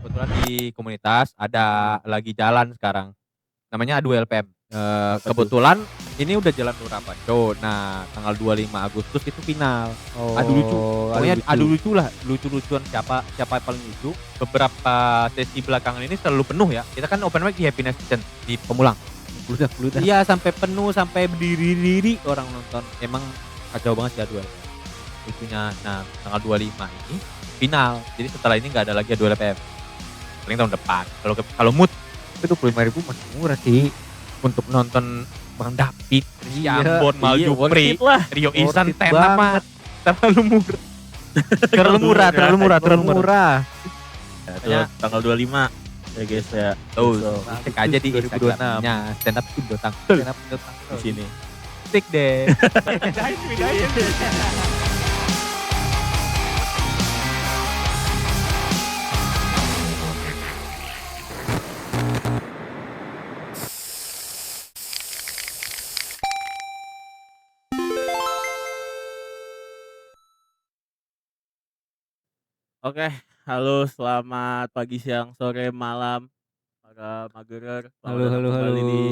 Kebetulan di komunitas ada lagi jalan sekarang, namanya A2 LPM. Apa tuh? Kebetulan ini udah jalan beberapa show. Nah, tanggal 25 Agustus itu final. Adu lucu. Pokoknya adu lucu lah, lucu-lucuan siapa paling lucu. Beberapa sesi belakangan ini selalu penuh ya. Kita kan open mic di Happiness Kitchen di Pemulang. Bludak. Iya, sampai penuh, sampai berdiri-diri orang nonton. Emang kacau banget sih A2 LPM. Lucunya. Nah, tanggal 25 ini final. Jadi setelah ini nggak ada lagi A2 LPM. Paling tahun depan. Kalau mood itu 25.000 masih murah sih untuk nonton Bang David, Ambon, Maljupri, Rio Isan, Tenap terlalu murah. terlalu murah. Ya, tanggal 25 ya guys ya. Tuh, cek aja di Instagramnya Stand Up Indo Tangsel di sini. Tik deh. Oke, halo, selamat pagi, siang, sore, malam para magerer. Halo. Kembali di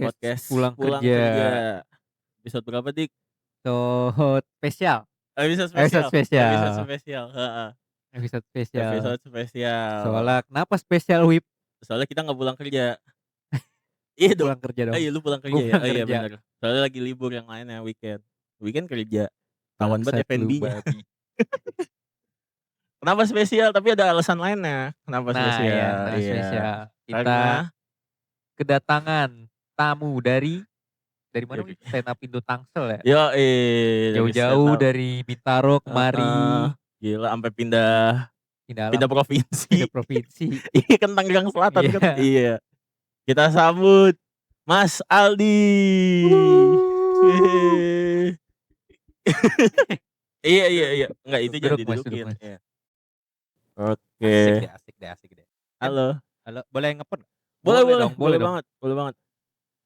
Podcast Pulang Kerja. Episode berapa, Dik? Episode spesial. Episode spesial. Soalnya kenapa spesial, Wip? Soalnya kita nggak pulang kerja. Iya dong. Pulang kerja dong. Iya, lu pulang kerja ya? Oh iya benar. Soalnya lagi libur yang lainnya weekend kerja. Tawan banget FNB-nya. Kenapa spesial? Tapi ada alasan lainnya. Kenapa spesial? Iya, spesial. Kita Karena kedatangan tamu dari mana? Stand Up Indo Tangsel ya. Jauh-jauh dari Bintaro kemari. Gila, sampai pindah provinsi. Iya kan Tangerang Selatan kan. Iya. Kita sambut Mas Aldi. Iya. Enggak, itu jangan didudukin. Iya. Oke. Asik deh. Halo. Boleh ngepot? Boleh banget.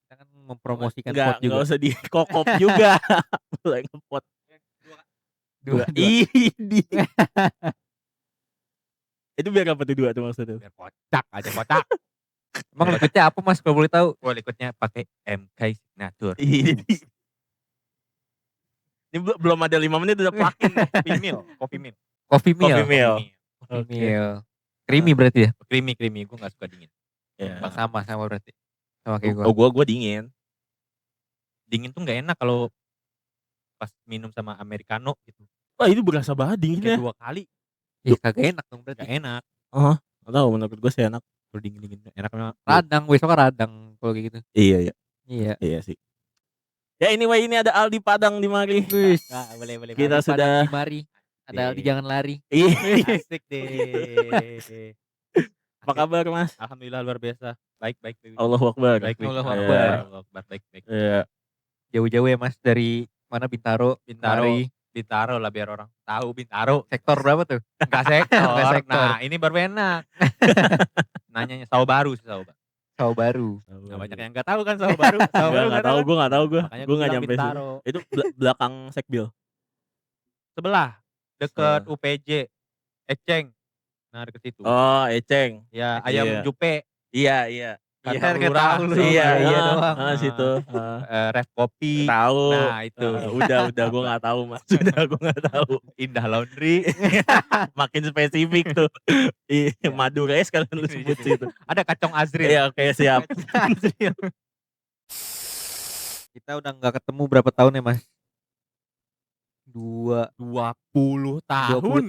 Kita kan mempromosikan pot juga. Enggak usah dikokop juga. Boleh ngepot. Dua. Ini. Itu biar apa tuh dua tuh maksudnya? Biar kocak. Emang liquidnya apa, Mas, kalau boleh tahu? Liquidnya pakai MK Signature. Ini belum ada 5 menit udah plug-in. Coffee meal. Creamy berarti ya? Creamy. Gue gak suka dingin. Ya. Sama berarti. Sama kayak gue. Oh, gue dingin. Dingin tuh gak enak kalau pas minum sama americano gitu. Wah, itu berasa banget dinginnya. Kayak 2 kali. Ya kagak enak dong berarti. Gak enak. Gak tau, menurut gue sih enak. Kalau dingin enak memang. Radang, besoknya radang kalau kayak gitu. Iya sih. Ya anyway, ini ada Aldi Padang di mari. Boleh. Kita Aldi sudah di mari. Ada Aldi jangan lari. Asik deh. Apa kabar, Mas? Alhamdulillah luar biasa. Baik. Allahu Akbar. Allahu Akbar. Baik. Iya. Jauh-jauh ya, Mas, dari mana? Bintaro lah biar orang tahu Bintaro. Sektor berapa tuh? Enggak sektor. Nah, ini baru enak. Nanyanya Sawah Baru. Nah, banyak yang enggak tahu kan Sawah Baru. Enggak tahu, gue enggak tahu gue. Makanya Gue enggak nyampe situ. Itu belakang Sekbil. Sebelah dekat UPJ. Eceng. Nah, deket situ. Oh, Eceng. Ya, ayam Jupe. Iya. Kantor lurah. Iya doang. Situ. Ref Kopi. Tahu. Nah, itu. Udah gue enggak tahu, Mas. Sudah gue enggak tahu. Indah Laundry. Makin spesifik tuh. Madu guys kalau lu sebut situ. Ada Kacong Azril. Iya, oke, siap. Kita udah enggak ketemu berapa tahun ya, Mas? 20 tahun. 2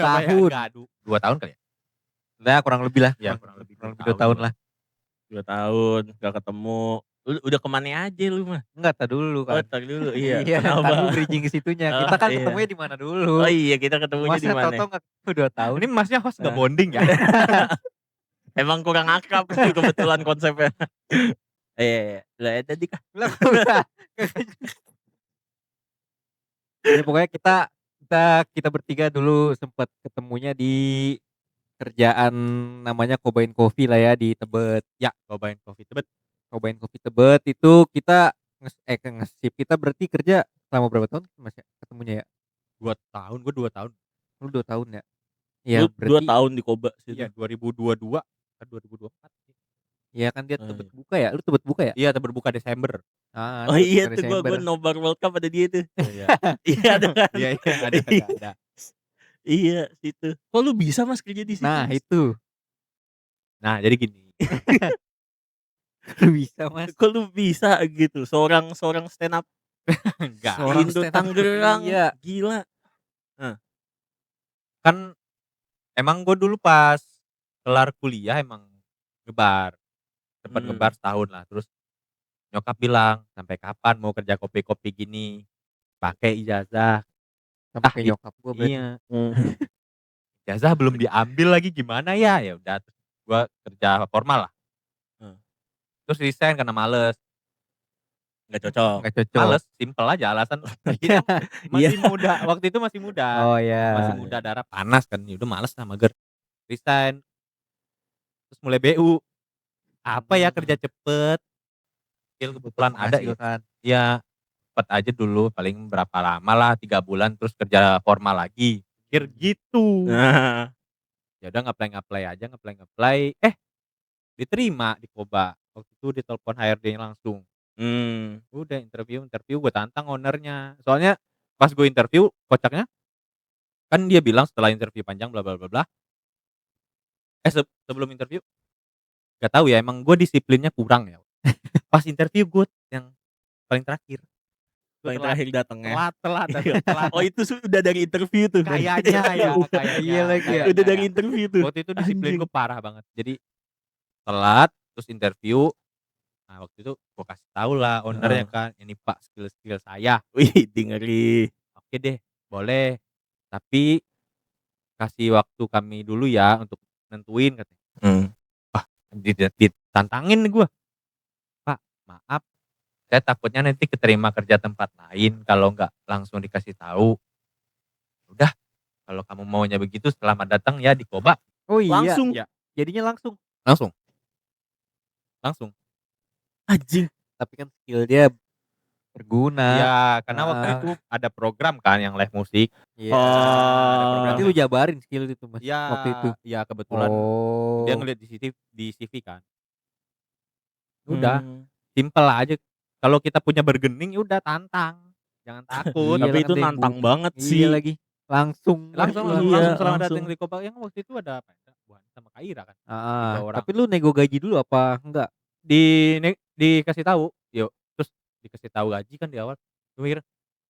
tahun kali ya? Nah, kurang lebih lah. Ya, kurang lebih 2 tahun lah. 2 tahun gak ketemu. Lu udah kemana aja lu mah? Enggak, tar dulu kan. Tar dulu, iya. Kenapa? Bridging ke situnya. Kita kan ketemunya di mana dulu? Oh iya, kita ketemunya di mana? Masnya Toto enggak 2 tahun. Ini Masnya host enggak bonding ya? Emang kurang akrab kebetulan konsepnya. Iya. Lah tadi kah? Ya, pokoknya kita bertiga dulu sempat ketemunya di kerjaan namanya Cobain Coffee lah ya di Tebet. Ya, Cobain Coffee Tebet itu kita nge-sip. Kita berarti kerja selama berapa tahun Mas ya ketemunya ya? 2 tahun, gue 2 tahun. Lu 2 tahun ya? Ya Lu 2 berarti tahun di Koba Iya situ. 2022 kan 2024 sih. ya kan dia Oh, Tebet iya. buka ya? Lu Tebet buka ya? Iya berbuka Desember. Oh Tebet iya buka tuh gua Desember. nobar World Cup ada dia tuh. Oh iya. Iya ada kan? Iya iya ada. Iya situ. Kok lu bisa Mas kerja di situ Nah Mas? itu, Nah jadi gini, lu bisa Mas. Kok lu bisa gitu? Seorang seorang stand up enggak, di Seorang Indo stand up Tangerang, iya. gila. Heeh. kan emang gue dulu pas kelar kuliah emang ngebar, sempet ngebar setahun lah, terus nyokap bilang, "Sampai kapan mau kerja kopi-kopi gini, pakai ijazah." Sampai Ah ke it nyokap gua berarti. iya, Mmm. ijazah belum diambil lagi gimana ya, ya udah terus gue kerja formal lah, Heeh. terus resign karena males. Nggak cocok. Nggak cocok. Males, simpel aja alasan Iya. kita masih muda, waktu itu masih muda. Oh Masih ya. muda, darah panas kan, ya udah males lah mager, resign, terus mulai BU. Apa ya kerja cepet, skill kebetulan ada ya. Menghasilkan. Ya cepet aja dulu paling berapa lama lah, 3 bulan terus kerja formal lagi, pikir gitu. Nah. Ya udah nge-apply aja, nge-apply, diterima di Koba. Waktu itu ditelepon HRD-nya langsung. Udah interview gue tantang owner-nya. Soalnya pas gue interview kocaknya, kan dia bilang setelah interview panjang bla bla bla bla, sebelum interview, gak tahu ya emang gue disiplinnya kurang ya. Pas interview gue yang paling terakhir. Gue Paling telat terakhir datang ya? telat Iya. telat. Oh itu sudah dari interview tuh? Kayaknya ya, kayaknya. Iya lagi ya. Udah dari interview tuh? Waktu itu disiplin Anjing. gue parah banget. Jadi telat, terus interview. Nah waktu itu gue kasih tahu lah owner-nya kan, "Ini Pak skill-skill saya." Wih ngeri. "Oke deh, boleh. Tapi kasih waktu kami dulu ya untuk nentuin," katanya. Wah, ditantangin nih gue. "Pak, maaf, saya takutnya nanti keterima kerja tempat lain kalau nggak langsung dikasih tahu. Udah, kalau kamu maunya begitu selamat datang ya di Koba." Oh iya. Langsung? Ya. Jadinya langsung. Langsung. Anjing. Tapi kan skill dia berguna. Iya, karena waktu itu ada program kan yang live musik. Iya. Ada Oh. Berarti lu jabarin skill itu Mas Iya, waktu itu? iya kebetulan Oh. dia ngeliat di CV kan. Udah, simpel aja. Kalau kita punya bargaining udah tantang, jangan takut. Iya, Tapi kan itu dia nantang butuh. banget sih. Iya lagi. Langsung Langsung Iya, selamat langsung. datang di Koba, yang waktu itu ada apa ya, Bu Hani sama Kak Ira kan, Heeh. 3 orang. Tapi lu nego gaji dulu apa enggak? Dikasih tahu, yuk, terus dikasih tahu gaji kan di awal, gue mikir,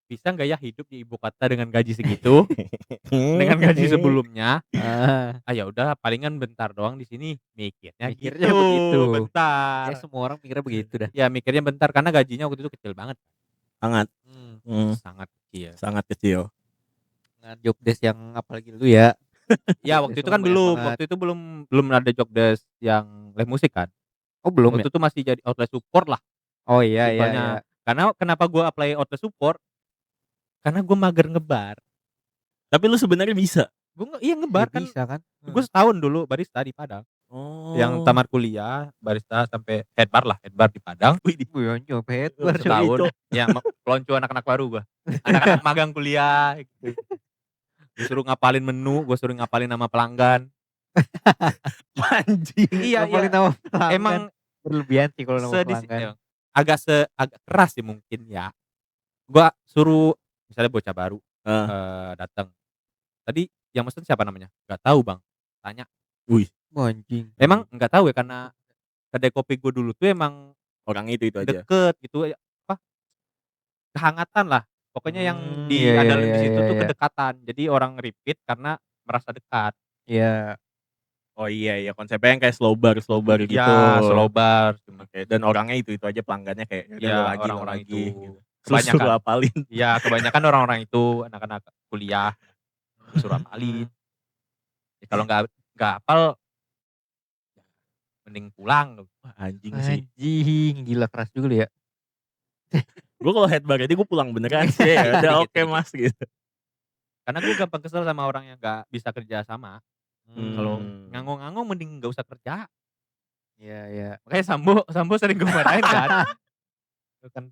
bisa nggak ya hidup di ibu kota dengan gaji segitu, dengan gaji sebelumnya. Heeh. Ya udah palingan bentar doang di sini, mikirnya Mikirnya gitu, begitu. bentar. Ya semua orang mikirnya begitu dah. Ya mikirnya bentar karena gajinya waktu itu kecil banget. Sangat. Sangat kecil. Sangat kecil. Dengan job desk yang apalagi lu ya. Ya waktu itu kan Banyak belum, banget. waktu itu belum ada job desk yang live musik kan. Oh belum Waktu ya? itu masih jadi outlet support lah Oh iya iya simpelnya. iya. Karena kenapa gua apply outlet support, karena gua mager ngebar. Tapi lu sebenarnya bisa? Iya ngebar Ya kan, bisa kan? gua setahun dulu barista di Padang. Oh. Yang tamat kuliah barista sampai head bar di Padang. Wih nyampe headbar coy. Setahun, yang pelonco anak-anak baru gua. Anak-anak magang kuliah gitu. Disuruh ngapalin menu, gua suruh ngapalin nama pelanggan. Anjing. Iya, Ngapalin nama pelanggan. Emang berlebihan sih kalau nama pelanggan. agak keras sih mungkin ya. Gua suruh misalnya bocah baru datang. Tadi yang mesen siapa namanya? Gak tahu Bang. Tanya. Wih. Anjing. Emang nggak tahu ya karena kedai kopi gue dulu tuh emang Orang itu aja. deket gitu ya, kehangatan lah. Pokoknya yang Iya, diandalin iya, di situ iya, tuh iya. kedekatan. Jadi orang repeat karena merasa dekat. Iya. Oh iya konsepnya yang kayak slow bar gitu. Iya, slow bar. Oke, dan orangnya itu aja pelanggannya kayak Iya, orang-orang itu. gitu. Kebanyakan. Suruh apalin. Iya, kebanyakan orang-orang itu anak-anak kuliah suruh apalin. Ya, kalau nggak hafal mending pulang. Wah, anjing sih. Anjing, gila keras juga lu ya. Gue kalau head bar itu gue pulang beneran sih. Ya udah oke Mas gitu. Karena gue gampang kesel sama orang yang nggak bisa kerja sama. Kalau ngangong-ngangong mending nggak usah kerja. Iya iya. Makanya Sambo sering gue marahin kan. Bukan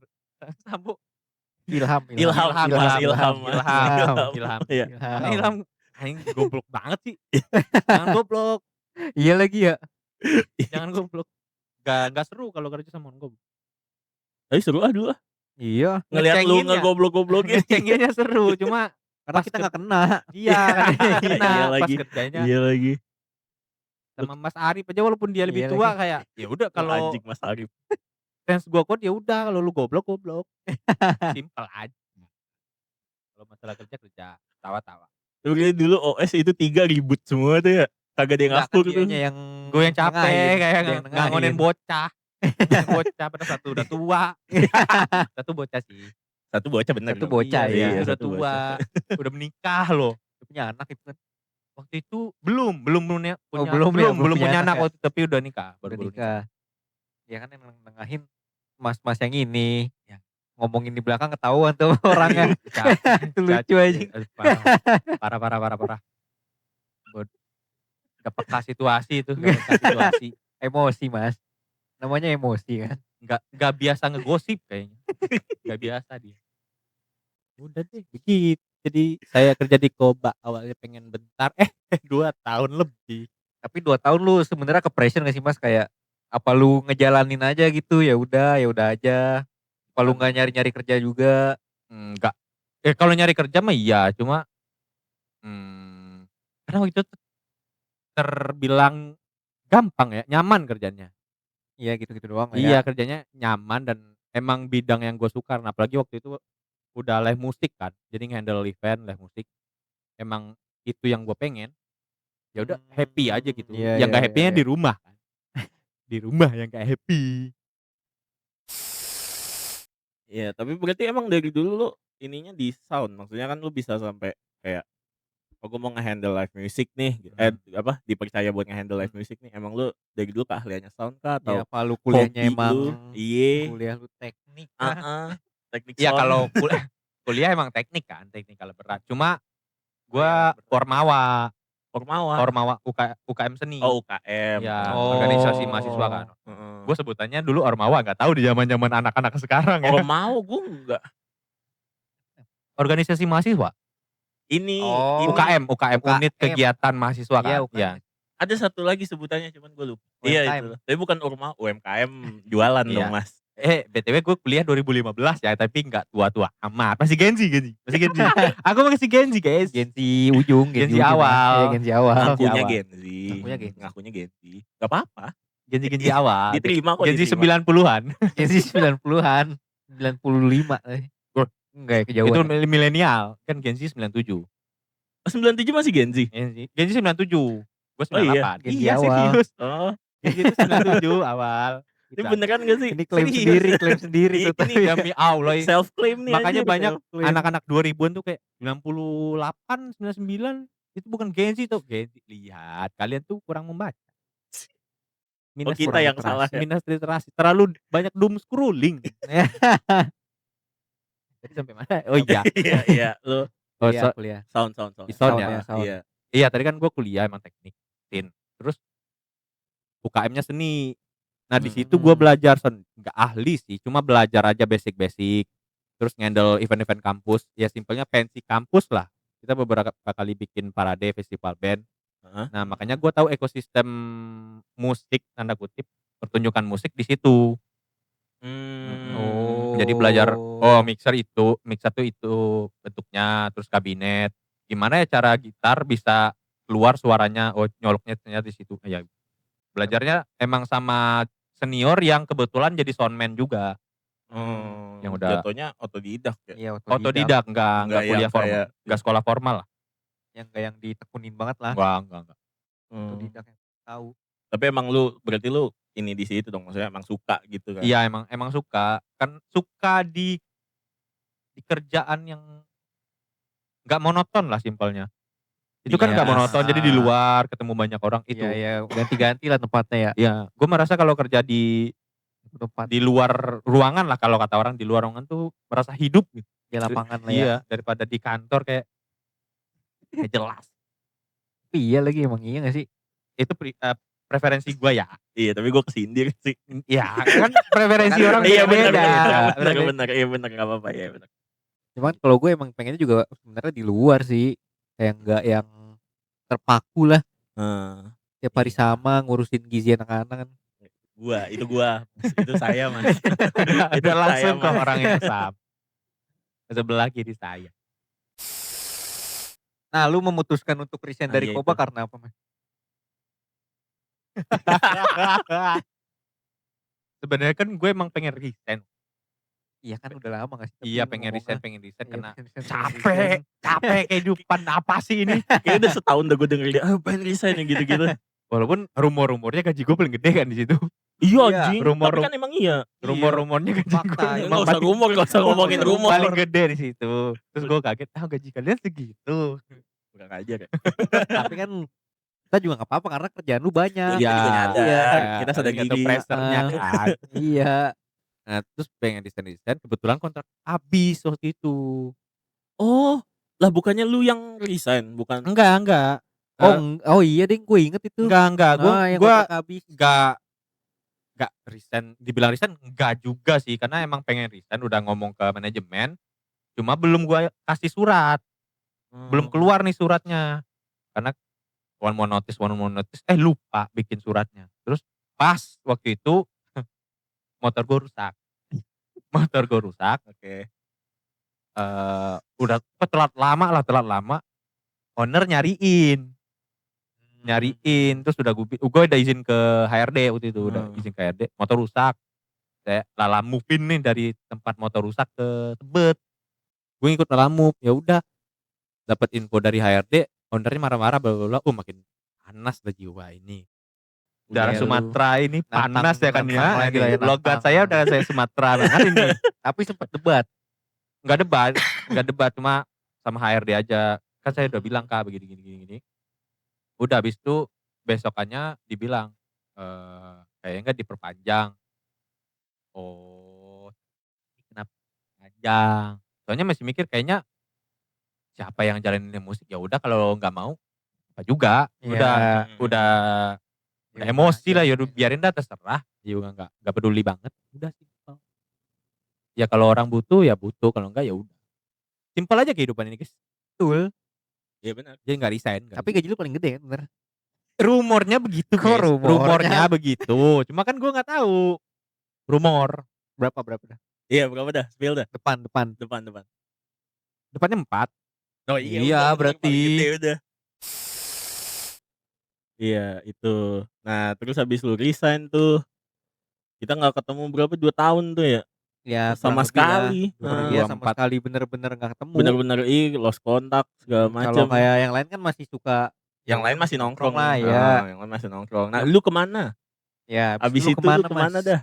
Sambo Ilham. Ilham. Ilham. Iya. Makanya Ilham Anjing goblok banget sih. Jangan goblok, Iya lagi ya. jangan goblok. Nggak seru kalau kerja sama orang goblok. Tapi seru dulu Iya. ngelihat lu Ngecenginnya. ngegoblok-goblokin. Ngecenginnya seru, cuma Karena pas kita ke nggak kena. iya kan hina, Iya pas lagi. kerjanya Iya lagi. sama Mas Arif aja walaupun dia lebih Iya tua lagi. kayak, ya udah Kalau kalau anjing Mas Arif. fans gua kuat ya udah, kalau lu goblok, goblok. Simpel aja. Kalau masalah kerja, tawa-tawa. Lu kira dulu OS itu 3 ribut semua tuh ya. Kagak ada yang Enggak kan ngatur tuh. dianya yang Gue yang capek nengahin, kayak dia yang ngangonin nengahin. bocah. Ngangonin bocah pada satu udah tua. Satu bocah sih. Satu bocah bener Satu dong. bocah, Iya, iya. udah satu tua, bocah. udah menikah loh. Dia punya anak itu kan. Waktu itu belum punya Oh, belum ya, belum punya punya anak anak ya? waktu itu, tapi udah nikah, Udah baru nikah. nikah. Ya kan yang nengahin mas-mas yang ini. Ya. Ngomongin di belakang ketahuan tuh orangnya. Itu lucu aja. Parah. Gak peka situasi itu, gak peka situasi. Emosi mas. Namanya emosi kan. Gak biasa ngegosip kayaknya. Gak biasa dia. Udah deh begitu. Jadi saya kerja di Koba awalnya pengen bentar, 2 tahun lebih. Tapi 2 tahun lu sebenarnya ke-pressure gak sih mas? Kayak apa lu ngejalanin aja gitu, ya udah aja. Apa lu nggak nyari-nyari kerja juga? Enggak. Kalau nyari kerja mah iya, cuma karena waktu itu terbilang gampang ya, nyaman kerjanya. Iya gitu-gitu doang Iya, ya. kerjanya nyaman dan emang bidang yang gue suka. Nah, apalagi waktu itu udah live musik kan, jadi nge-handle event, live musik. Emang itu yang gue pengen. Ya udah happy aja gitu. Iya, Yang iya, gak iya, happy-nya iya. di rumah kan. Di rumah yang gak happy. Iya, tapi berarti emang dari dulu lu ininya di sound. Maksudnya kan lu bisa sampai kayak gue mau nge-handle live music nih, dipercaya buat nge-handle live music nih. Emang lu dari dulu keahliannya sound kah Ya atau apa lu kuliahnya hobi emang lu? Iya. kuliah lu teknik kah? Heeh. Teknik Ya sound. kalau kuliah emang teknik kan, teknikal berat. Cuma gue Iya, berat. Ormawa UKM seni. Oh, UKM. Ya, Oh. organisasi mahasiswa kan. Heeh. Gue sebutannya dulu Ormawa, nggak tahu di zaman-zaman anak-anak sekarang ya. Oh, mau gue enggak. Organisasi mahasiswa. Ini Oh. UKM unit UKM. kegiatan mahasiswa kan. Iya, Iya. UKM. ada satu lagi sebutannya cuman gue lupa. UMKM. Iya itu. Tapi bukan UMKM jualan Iya. dong, Mas. BTW gue kuliah 2015 ya, tapi nggak tua-tua amat. Masih Gen Z. Aku masih Gen Z, guys. Gen Z ujung, Gen Z ujung, awal. Iya, Gen Z awal. Ngakunya awal. Gen Z. Ngakunya Gen Z. Ngakunya Gen Z. Gak apa-apa. Gen Z awal. Diterima kok. Gen Z diterima. 90-an. Gen Z 90-an. 95. Bro, Enggak ya, kejauhan. Itu milenial. Kan Gen Z 97. 97 masih Gen Z. Gen Z 97. Gue 98. Oh iya? Gen Z Iya awal. serius. Oh, Gen Z itu 97 awal. ini beneran gak sih? Ini klaim Serius. sendiri tuh. Ini Demi Allah. self claim nih. Makanya anjir, banyak self-claim. anak-anak 2000-an tuh kayak 98, 99 itu bukan Gen Z tuh. Gen Z. Lihat, kalian tuh kurang membaca. Oh, kita yang salah ya? Minus literasi. Terlalu banyak doom scrolling. Jadi sampai mana? Oh iya. Iya. Lu Oh, Iya, kuliah. sound. Sound ya? Sound. Iya. Iya, tadi kan gue kuliah emang teknik. Terus UKM-nya seni. Nah, di situ gue belajar nggak ahli sih, cuma belajar aja basic. Terus ngendel event-event kampus, ya simpelnya pensi kampus lah. Kita beberapa kali bikin parade festival band. Heeh. Nah, makanya gue tahu ekosistem musik tanda kutip pertunjukan musik di situ. Oh. Jadi belajar mixer tuh itu bentuknya, terus kabinet. Gimana ya cara gitar bisa keluar suaranya, nyoloknya ternyata di situ. Ya belajarnya emang sama senior yang kebetulan jadi soundman juga. Yang udah jatuhnya otodidak ya. Iya, otodidak, enggak Nggak kuliah yang formal, kayak- enggak sekolah formal lah. Yang kayak yang ditekunin banget lah. Enggak. Otodidak yang tahu. Tapi emang berarti lu ini di situ dong, maksudnya emang suka gitu kan. Iya, emang suka. Kan suka di kerjaan yang enggak monoton lah simpelnya. Itu kan Iya. enggak monoton, jadi di luar ketemu banyak orang itu. Iya, ganti-ganti lah tempatnya ya. Iya, gue merasa kalau kerja di luar ruangan lah, kalau kata orang di luar ruangan tuh merasa hidup gitu. Di lapangan lah ya. Iya, daripada di kantor kayak nggak jelas. Tapi iya lagi, emang iya gak sih? Itu preferensi gue ya. Iya, tapi gue kesindir sih. Ya kan preferensi orang Iya beda-beda. benar. Iya benar, enggak apa-apa ya benar. Cuman kalau gue emang pengennya juga sebenarnya di luar sih. Kayak enggak yang terpaku lah. Heeh. Tiap hari sama ngurusin gizi anak-anak kan. Itu saya Mas. Itu Udah langsung saya, ke Mas. orang yang sama. Sebelah kiri saya. Nah, lu memutuskan untuk resign Nah, dari iya Koba itu. karena apa, Mas? Sebenarnya kan gue emang pengen resign. Iya kan udah lama gak sih? Iya pengen resign karena Capek. capek kehidupan apa sih ini? Kayaknya udah setahun dah gue denger dia, pengen resign yang gitu-gitu. Walaupun rumor-rumornya gaji gue paling gede kan di situ. Iya Iya, anjing, rumor- tapi kan emang iya. Rumor-rumornya gaji gue Fakta, Iya. emang Nggak usah rumor, nggak usah ngomongin rumor. paling gede di situ. Terus gue kaget, gaji kalian segitu. Kurang ajar ya. Tapi kan kita juga nggak apa-apa karena kerjaan lu banyak. Iya, juga nyadar. Iya. Kita sadar Gitu diri. pressure-nya kan. Iya. Nah terus pengen resign, kebetulan kontrak habis waktu itu. Oh, lah bukannya lu yang resign, bukan? Enggak. Oh iya deh, gue inget itu. Enggak. Yang Gue kontrak habis. enggak resign. Dibilang resign enggak juga sih, karena emang pengen resign, udah ngomong ke manajemen. Cuma belum gue kasih surat, belum keluar nih suratnya. Karena one more notice, lupa bikin suratnya. Terus pas waktu itu motor gue rusak. Oke. Udah telat lama. Owner nyariin, terus udah gue udah izin ke HRD waktu itu, udah izin ke HRD, motor rusak. Saya lala move-in nih dari tempat motor rusak ke Tebet. Gue ngikut lala move, ya udah. Dapat info dari HRD, ownernya marah-marah, bla bla bla. Makin panas lah jiwa ini. Daerah Iya, lu Sumatera ini nantang- panas ya kan nantang ya. lagi lah ya, Logat nantang. saya udah saya Sumatera banget ini. Tapi sempat debat. Enggak debat, cuma sama HRD aja. Kan saya udah bilang Kak begini. Udah habis itu besokannya dibilang kayaknya enggak diperpanjang. Oh, kenapa panjang? Soalnya masih mikir kayaknya siapa yang jalanin musik, ya udah kalau nggak mau apa juga. Iya. Udah emosi lah, ya udah biarin dah, terserah. Juga enggak peduli banget. Udah simpel. Ya kalau orang butuh ya butuh, kalau enggak ya udah. Simpel aja kehidupan ini, guys. Betul. Iya benar. Jadi enggak resign. Tapi gaji lu paling gede kan, bener? rumornya begitu, Kok guys. rumornya? Begitu. Cuma kan gue nggak tahu. Rumor. Berapa dah? Iya, berapa dah? Spill dah. Depan. Depan. Depannya 4. Oh Iya, udah, berarti. paling gede udah. Iya, itu. Nah, terus habis lu resign tuh, kita nggak ketemu berapa 2 tahun tuh ya? Ya Sama kurang lebih lah. sekali. Iya, sama 2024. sekali bener-bener gak ketemu. Bener-bener lost kontak segala Kalau macam. kayak yang lain kan masih suka. Yang lain masih nongkrong lah nih. ya. Yang lain masih nongkrong. Nah, lu kemana? Ya, Abis lu itu lu kemana Mas? dah?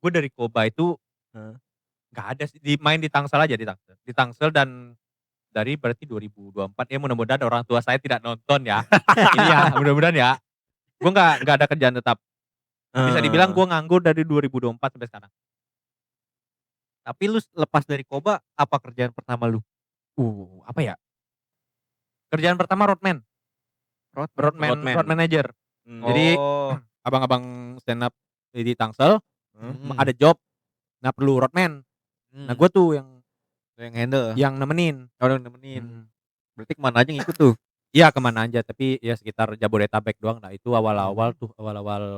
Gue dari Koba itu Heeh. nggak ada sih, main di Tangsel aja, di Tangsel dan dari berarti 2024 ya, mudah-mudahan orang tua saya tidak nonton ya. Ini ya, mudah-mudahan ya. Gue nggak ada kerjaan tetap. Bisa dibilang gue nganggur dari 2024 sampai sekarang. Tapi lu lepas dari Koba, apa kerjaan pertama lu? Apa ya? Kerjaan pertama roadman Roadman. road manager. Jadi abang-abang stand up di Tangsel ada job, nah perlu roadman. Nah gue tuh yang handle. yang nemenin. Orang nemenin. Berarti kemana aja ngikut tuh? Iya kemana aja, tapi ya sekitar Jabodetabek doang. Nah itu awal-awal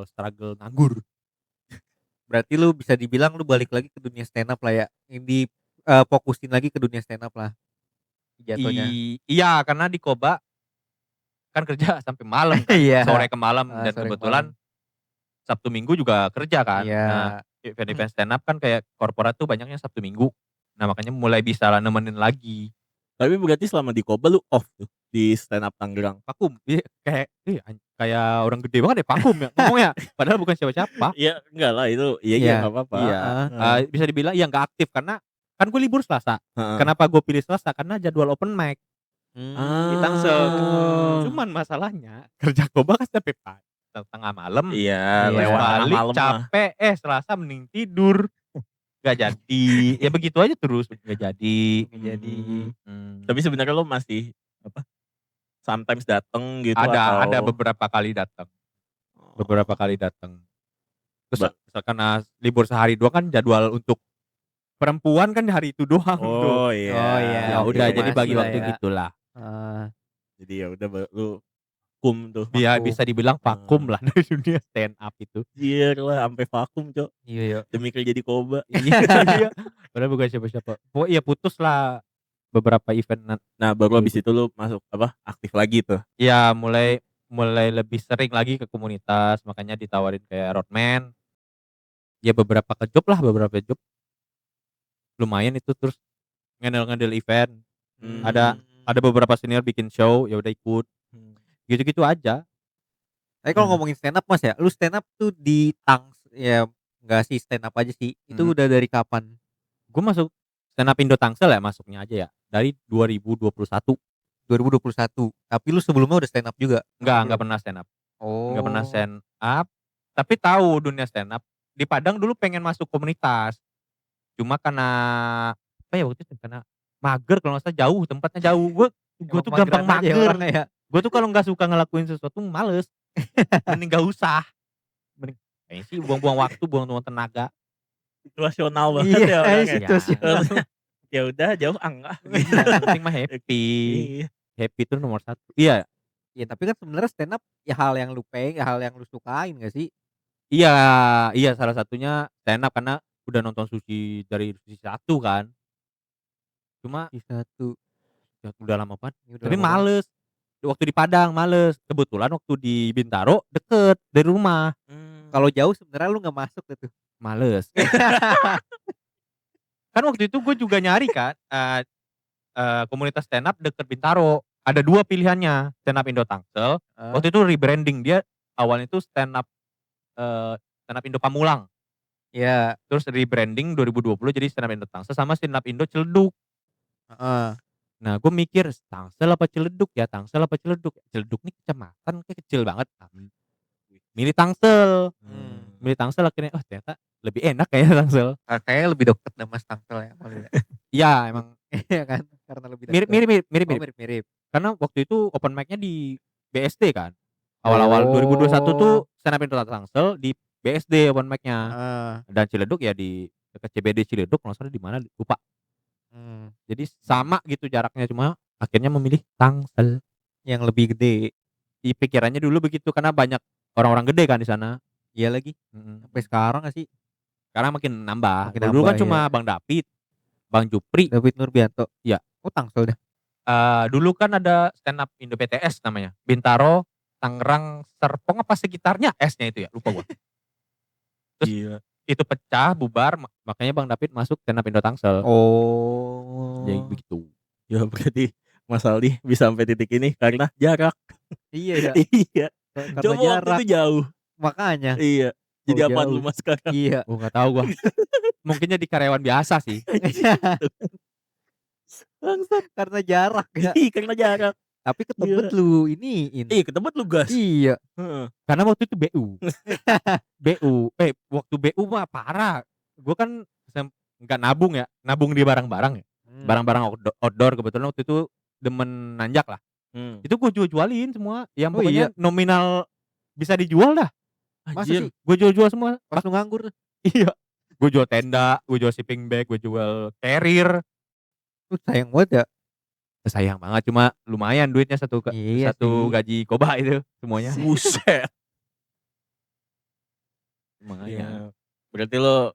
struggle nganggur. Berarti lu bisa dibilang lu balik lagi ke dunia stand up lah ya. Ini fokusin lagi ke dunia stand up lah. Jatuhnya. Iya, karena di Koba kan kerja sampai malam kan, Iya. sore ke malam, dan Sore ke kebetulan Sabtu Minggu juga kerja kan. Iya. Nah event-event stand up kan kayak korporat tuh banyaknya Sabtu Minggu. Nah makanya mulai bisa lah nemenin lagi. Tapi berarti selama di Koba lu off tuh di stand up Tangerang. Vakum, iya, kayak orang gede banget ya vakum ya ngomongnya. Padahal bukan siapa-siapa. Iya, enggak lah itu. Iya Iya. enggak apa-apa. Iya. Bisa dibilang ya nggak aktif karena kan gue libur Selasa. Heeh. Kenapa gue pilih Selasa? Karena jadwal open mic di Tangsel. Cuman masalahnya kerja Koba kan sampai tengah malam. Iya, Iya. lewat tengah Balik malam mah. capek, Selasa mending tidur. Gak jadi. Ya begitu aja terus. Gak jadi. Tapi sebenarnya lo masih apa? Sometimes dateng gitu Ada atau beberapa kali datang. Terus karena libur sehari doang kan jadwal untuk perempuan kan hari itu doang tuh. Oh iya. Oh iya. Ya oke, udah jadi masih bagi lah waktu ya. gitulah. Ah, Jadi ya udah lu tuh. Dia Vakum. bisa dibilang vakum lah dari dunia stand up itu. Anjir lah sampai vakum, Cok. iya ya. Demi kerja di Koba. Iya. Padahal bukan siapa-siapa. Oh iya putus lah beberapa event. Nah, baru habis itu lu masuk aktif lagi tuh. Ya mulai lebih sering lagi ke komunitas, makanya ditawarin kayak roadman. Ya beberapa job. Lumayan itu, terus ngendel event. Ada beberapa senior bikin show, ya udah ikut. Gitu-gitu aja. Tapi kalau ngomongin stand up Mas ya, lu stand up tuh di ya enggak sih stand up aja sih. Itu udah dari kapan? Gue masuk stand up Indo Tangsel ya, masuknya aja ya dari 2021. 2021. Tapi lu sebelumnya udah stand up juga? Enggak pernah stand up. Oh. Enggak pernah stand up, tapi tahu dunia stand up. Di Padang dulu pengen masuk komunitas. Cuma karena apa ya waktu itu, karena mager kalau nggak salah, jauh tempatnya jauh. Gue tuh gampang mageran aja mager. orangnya ya. Gue tuh kalau nggak suka ngelakuin sesuatu males. Mending gak usah. Mending kayaknya sih buang-buang waktu, buang-buang tenaga. Situasional banget Iya, ya orangnya. situasional. Ya udah jauh enggak. Yang penting mah happy. Iya. Happy itu nomor 1. Iya. Ya tapi kan sebenarnya stand up ya hal yang lu pengen, hal yang lu sukain gak sih? Iya salah satunya stand up karena udah nonton Sushi dari Sushi 1 kan. Cuma Di satu. ya udah lama banget. Ya udah Tapi lama banget. males. Waktu di Padang males. Kebetulan waktu di Bintaro deket dari rumah. Kalau jauh sebenarnya lu nggak masuk gitu. Males. Kan waktu itu gue juga nyari kan komunitas stand up deket Bintaro. Ada 2 pilihannya, stand up Indo Tangsel. Waktu itu rebranding, dia awalnya itu stand up Indo Pamulang. Iya. Terus rebranding 2020 jadi stand up Indo Tangsel sama stand up Indo Ciledug. Heeh. Nah gue mikir Tangsel apa Ciledug ya, Tangsel apa Ciledug. Ciledug nih kecamatan kayak kecil banget. Milih Tangsel. Milih Tangsel akhirnya, oh ternyata lebih enak kayaknya Tangsel. Kayaknya lebih deket sama Mas Tangsel ya. Iya emang Iya kan? Karena lebih deket. mirip. Oh, mirip-mirip. Karena waktu itu open mic-nya di BSD kan. Awal-awal 2021 tuh stand up Indo Tangsel di BSD open mic-nya. Heeh. Dan Ciledug ya di dekat CBD Ciledug, kalau salah di mana lupa. Jadi sama gitu jaraknya, cuma akhirnya memilih Tangsel Yang lebih gede. di pikirannya dulu begitu karena banyak orang-orang gede kan di sana. Iya lagi. Sampai sekarang gak sih? Sekarang makin nambah. Makin Dulu nambah, kan cuma Bang David, Bang Jupri. David Nurbianto. Iya. Oh Tangsel dah. Dulu kan ada stand up Indo PTS namanya. Bintaro, Tangerang, Serpong apa sekitarnya S-nya itu ya, lupa gua. Terus Iya. itu pecah, bubar, makanya Bang David masuk stand up Indo Tangsel. Oh. Jadi begitu. Ya berarti Mas Aldi bisa sampai titik ini karena jarak. Iya ya. Iya. Karena Coba waktu jarak. itu jauh. Makanya. Iya. Jadi Oh, apaan jauh. lu Mas sekarang? Iya. Oh nggak tahu gua. Mungkin jadi karyawan biasa sih. Bangsat. Karena jarak ya. Iya, karena jarak. Tapi ketebet lu iniin. Iya, ketebet lu gas. Iya. Heeh. Karena waktu itu BU. Waktu BU mah parah. Gue kan nggak nabung ya, nabung di barang-barang ya. Barang-barang outdoor kebetulan waktu itu demen nanjak lah. Itu gue jualin semua. Yang Oh, pokoknya nominal bisa dijual dah. Masa Anjir. sih? Gue jual semua. Pas lu nganggur. Iya. Gue jual tenda, gue jual shipping bag, gue jual carrier. Lu sayang banget ya. Sayang banget, cuma lumayan duitnya satu Iya satu sih. gaji koba itu semuanya. Buset. Makanya. Iya. Berarti lo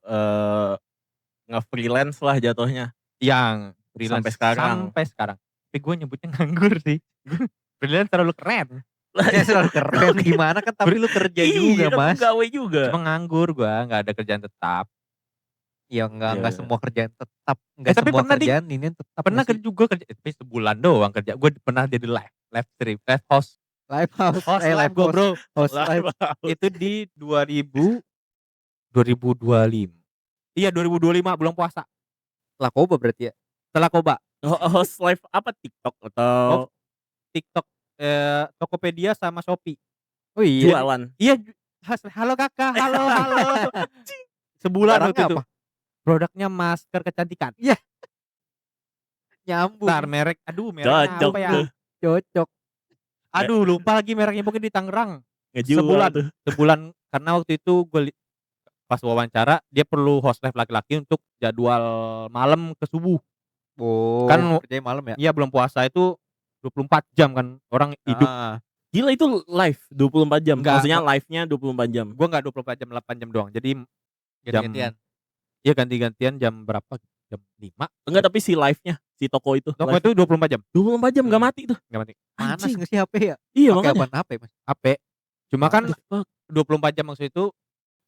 nge-freelance lah jatuhnya. Yang freelance Sampai sekarang. Sampai sekarang. Tapi gue nyebutnya nganggur sih. Freelance terlalu keren. Ya selalu keren gimana kan tapi lu kerja juga Iya, kan Mas. pegawai juga. Cuma nganggur gue, nggak ada kerjaan tetap. Ya enggak Iya. semua kerjaan tetap. Enggak tapi semua pernah kerjaan ini tetap. Pernah nggak sih? kerja juga tapi sebulan doang kerja. Gue pernah jadi live host. Live house. Live gue bro. Host Lah, live. Itu di 2025. Iya 2025 bulan puasa. Lakoba berarti ya. Setelah koba. Host live apa TikTok atau TikTok, Tokopedia sama Shopee. Oh iya. jualan? Iya, halo kakak, halo. Sebulan Barangnya waktu itu. apa? Produknya masker kecantikan. Nyambung. Ntar merek, aduh mereknya Cocok apa ya? tuh. Cocok. Aduh lupa lagi mereknya, pokoknya di Tangerang. Ngejual Sebulan. tuh. Sebulan, karena waktu itu gue pas wawancara, dia perlu host live laki-laki untuk jadwal malam ke subuh. Oh, Kan- kerjanya malam ya. Iya belum puasa itu 24 jam kan orang hidup. Gila itu live 24 jam. Enggak, Maksudnya live-nya 24 jam. Gua enggak 24 jam, 8 jam doang. Jadi jam Ganti-gantian. iya ganti-gantian jam berapa? Jam 5. Enggak, tapi si live-nya, si toko itu. Toko Live. itu 24 jam. 24 jam enggak mati tuh. Enggak mati. Panas Anjing. nggak sih HP ya? Iya, Pakai makanya. apaan HP, Mas? HP. Cuma kan What the fuck? 24 jam maksud itu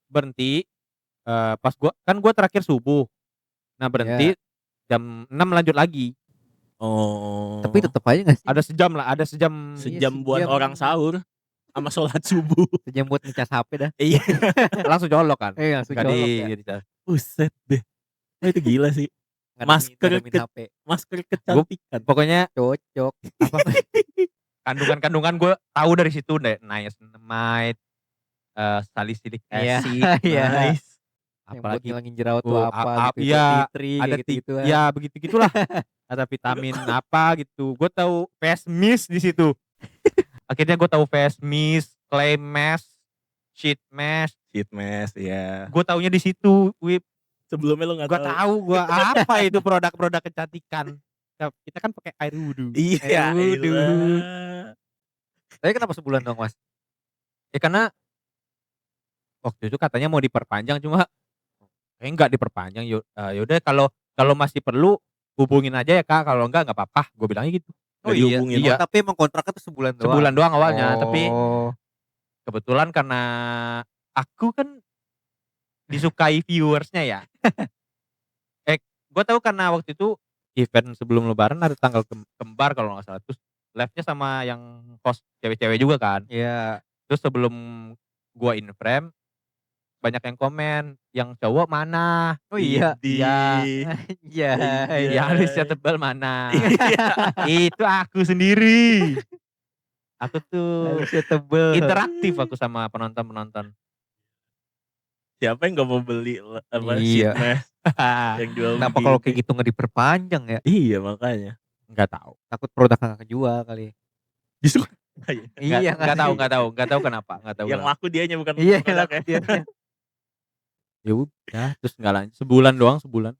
berhenti pas gua terakhir subuh. Nah, berhenti jam 6 lanjut lagi. Oh. Tapi tetep aja nggak sih? Ada sejam lah, ada sejam sejam Iya, buat sejam. orang sahur sama sholat subuh. Sejam buat ngecas HP dah. Iya. langsung colok kan. Langsung Enggak colok ya. di charge. Buset deh. Wah, itu gila sih. Masker Ngademin HP. Masker kecantikan. Pokoknya Cocok. apa kandungan-kandungan gue tahu dari situ deh, niacinamide, salicylic Iya, acid, iya. nice. Yang buat Apalagi ngilangin jerawat tuh tuh, apa gitu. iya, Titri, ada gitu. ya begitu-gitulah. Ada vitamin apa gitu. Gue tahu face mist di situ. Akhirnya gue tahu face mist, clay mask, sheet mask. Sheet mask ya. Gue taunya di situ, Wip. Sebelumnya lo enggak Gue tahu. tahu gue apa itu produk-produk kecantikan. Kita kan pakai air wudhu. Iya, Wudhu. elah. Tapi kenapa sebulan dong, Mas? Ya karena waktu itu katanya mau diperpanjang cuma enggak diperpanjang. Yaudah kalau masih perlu hubungin aja ya Kak, kalau enggak apa-apa. Gue bilangnya gitu. Nggak dihubungin. Iya. Oh, tapi emang kontraknya tuh sebulan doang. Sebulan doang awalnya, tapi Oh. kebetulan karena aku kan disukai viewersnya ya. Gue tahu karena waktu itu event sebelum lebaran ada tanggal kembar kalau nggak salah. Terus live-nya sama yang host cewek-cewek juga kan. Iya. Terus sebelum gua in frame banyak yang komen, yang cowok mana? Oh iya. Iya. Iya. Iya. Yang alisnya tebal mana? Itu aku sendiri. Aku tuh Alisnya tebel. interaktif aku sama penonton-penonton. Siapa yang enggak mau beli apa Iya. sheet mask yang jual Kenapa begini? kalau kayak gitu nggak diperpanjang ya? Iya, makanya. Enggak tahu. Takut produk nggak kejual kali. Justru Iya, Enggak tahu kenapa, enggak tahu. yang laku dianya bukan Iya, produknya. dia. Ya udah, terus enggak lanjut. Sebulan doang, sebulan.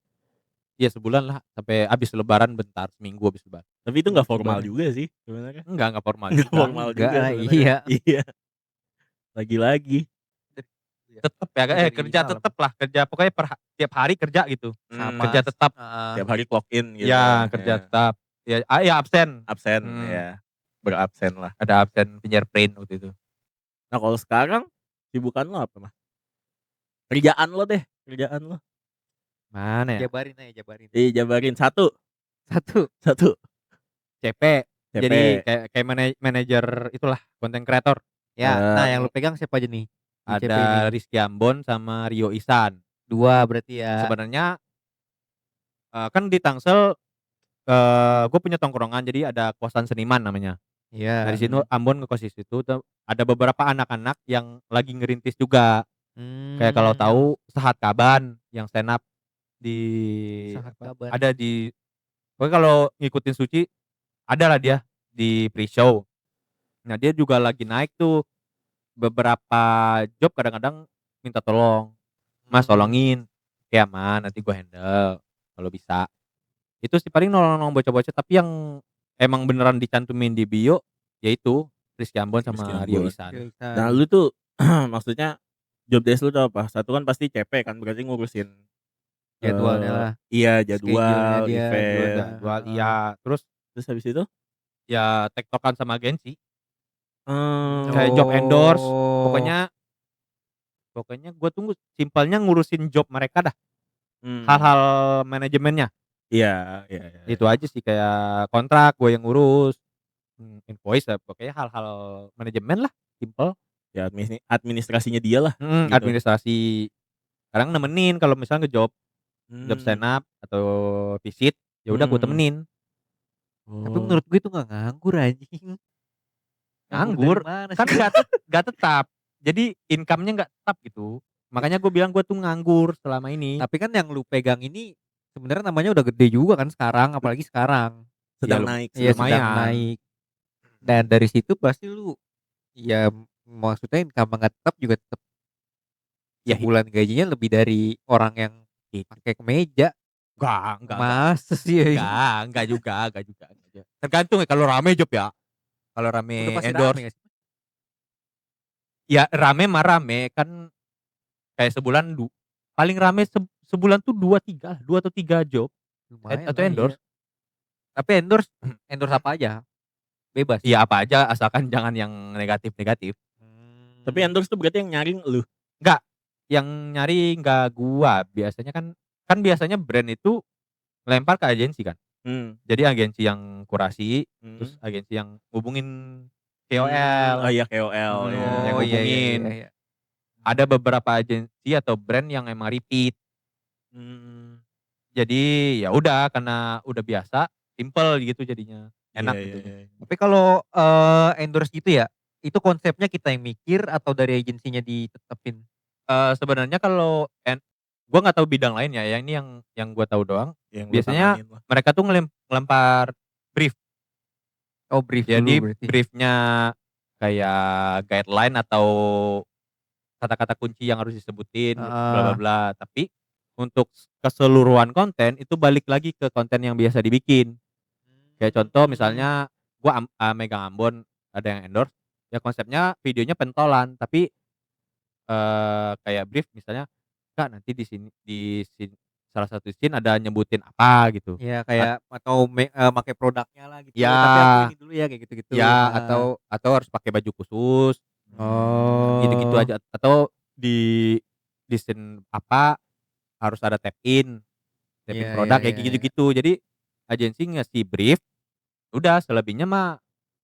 Iya, sebulan lah sampai habis lebaran bentar, seminggu habis lebaran. Tapi itu enggak formal Sebulan. juga sih sebenarnya. Enggak formal Enggak juga. formal Enggak, juga sebenarnya. iya. Iya. Lagi-lagi. Tetep ya, Dari kerja malam. tetep lah, kerja pokoknya tiap hari kerja gitu. Sama. Kerja tetap. Tiap hari clock in gitu. Ya, kerja tetap. Ya absen. Absen Hmm. ya. Berabsen lah. Ada absen fingerprint waktu itu. Nah, kalau sekarang sibukan lo apa, Mas? Kerjaan lo deh, kerjaan lo. Mana ya? Jabarin aja, jabarin. Jabarin satu. Satu. CP. CP. Jadi kayak manajer itulah, content creator. Ya, Eh, nah yang lu pegang siapa aja nih? Di CP ini? Ada Rizky Ambon sama Rio Isan. 2 berarti ya. Sebenarnya kan di Tangsel gue punya tongkrongan, jadi ada kosan seniman namanya. Iya. Dari situ Ambon ngekos di situ. Ada beberapa anak-anak yang lagi ngerintis juga. Kayak kalau tahu Sahat Kaban yang stand up di Sahat Kaban. ada di pokoknya kalau ngikutin Suci ada lah dia di pre-show. Nah, dia juga lagi naik tuh beberapa job, kadang-kadang minta tolong. Mas tolongin. Ya aman, nanti gue handle kalau bisa. Itu sih paling nolong-nolong bocah-bocah, tapi yang emang beneran dicantumin di bio yaitu Rizky Ambon sama Rizky Rio Ambon. Isan. Nah, lu tuh maksudnya job desk lu tuh apa? Satu kan pasti CP kan, berarti ngurusin Jadwalnya lah. Iya, Schedule-nya jadwal, dia, event. Jadwal, iya. Terus Terus habis itu? ya tektokan sama agensi. Hmm, Kayak job endorse. Oh. Pokoknya gue tunggu simpelnya ngurusin job mereka dah. hmm. Hal-hal manajemennya. Iya. Itu aja sih, kayak kontrak gue yang ngurus. Invoice lah, pokoknya hal-hal manajemen lah, simple. Ya administrasinya dia lah. Gitu. Administrasi. Kadang nemenin kalau misalnya job Hmm. stand up atau visit, ya udah gue Hmm. temenin. Tapi menurut gue itu gak nganggur anjing. Nganggur, dari mana kan sih? gak tetap. Jadi income-nya gak tetap gitu. Makanya gue bilang gue tuh nganggur selama ini. Tapi kan yang lu pegang ini sebenarnya namanya udah gede juga kan sekarang, apalagi sekarang. sedang Iya, naik. Iya, lumayan. sedang naik. Dan dari situ pasti lu ya maksudnya income gak tetap juga tetap Ya, bulan gajinya lebih dari orang yang pakai kemeja. enggak. Masa sih? Enggak juga. Tergantung ya kalau rame job ya. Kalau Udah rame pasti rame endorse. nggak sih? Ya rame mah rame kan kayak sebulan paling rame sebulan tuh 2 3 2 atau 3 job Lumayan atau lah, endorse. iya. Tapi endorse endorse apa aja? Bebas. Iya apa aja asalkan jangan yang negatif-negatif. Tapi endorse tuh berarti yang nyaring lu. Enggak, yang nyari enggak gua. Biasanya kan biasanya brand itu lempar ke agensi kan. Hmm. Jadi agensi yang kurasi, terus Hmm. agensi yang hubungin Oh KOL. iya KOL Hmm, ya. yang Oh iya, iya, hubungin. iya, iya. Ada beberapa agensi atau brand yang emang repeat. Hmm. Jadi ya udah karena udah biasa, simple gitu jadinya. Enak Iya, gitu. iya, iya. Tapi kalau endorse gitu ya, itu konsepnya kita yang mikir atau dari agensinya ditetepin? Sebenarnya kalau gua nggak tahu bidang lain ya, yang ini yang gua tahu doang. Yang lu Biasanya tanganin lah. mereka tuh ngelempar brief. Oh brief Jadi dulu berarti. briefnya kayak guideline atau kata-kata kunci yang harus disebutin, bla bla Heeh. bla. Tapi untuk keseluruhan konten itu balik lagi ke konten yang biasa dibikin. Kayak contoh misalnya gua megang Ambon, ada yang endorse, ya konsepnya videonya pentolan, tapi kayak brief misalnya, "Kak nanti di scene salah satu scene ada nyebutin apa," gitu. Iya At kayak atau make produknya lah gitu, tapi aku ya ini dulu ya kayak gitu-gitu. ya Heeh. atau harus pakai baju khusus, gitu-gitu Oh. aja. Atau di scene apa, harus ada tap in Iya, iya, produk kayak iya, iya. gitu-gitu. Jadi agensi ngasih brief, udah selebihnya mah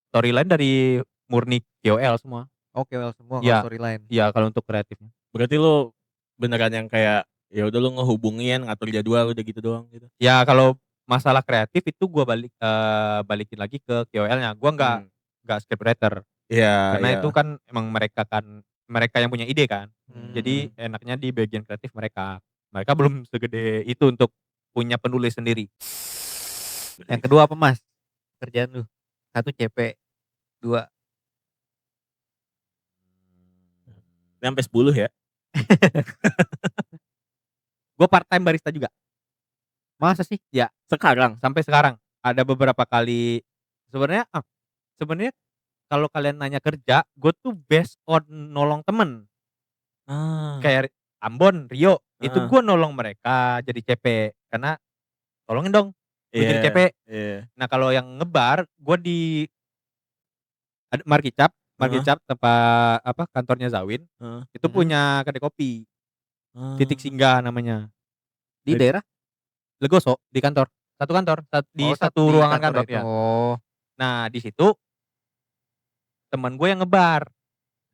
storyline dari murni KOL semua. Oke well semua kalau Iya storyline. iya kalau untuk kreatifnya. Berarti lu beneran yang kayak ya udah lu ngehubungin, ngatur jadwal udah gitu doang gitu. Ya kalau masalah kreatif itu gua balikin lagi ke KOL-nya. Gua Hmm. nggak script writer. Iya, Karena iya. itu kan emang mereka yang punya ide kan. Jadi Hmm. enaknya di bagian kreatif mereka. Mereka belum segede itu untuk punya penulis sendiri. Yang kedua apa Mas? Kerjaan lu? 1 CP, 2 Ini sampai 10 ya. Gue part time barista juga. masa sih? Ya, Sekarang. sampai sekarang. Ada beberapa kali sebenarnya kalau kalian nanya kerja, gue tuh based on nolong temen. Ah. Kayak Ambon, Rio, itu Heeh. gue nolong mereka jadi CP karena tolongin dong gue jadi CP. Iya. Nah, kalau yang ngebar, gue di ada Markicap Heeh. tempat apa kantornya Zawin, Heeh. itu punya kedai kopi. Titik Ah. Singgah namanya. Di daerah? Legoso di kantor. Satu kantor, di Oh satu di ruangan kantor kantor itu. ya. Oh. Nah, di situ teman gue yang ngebar.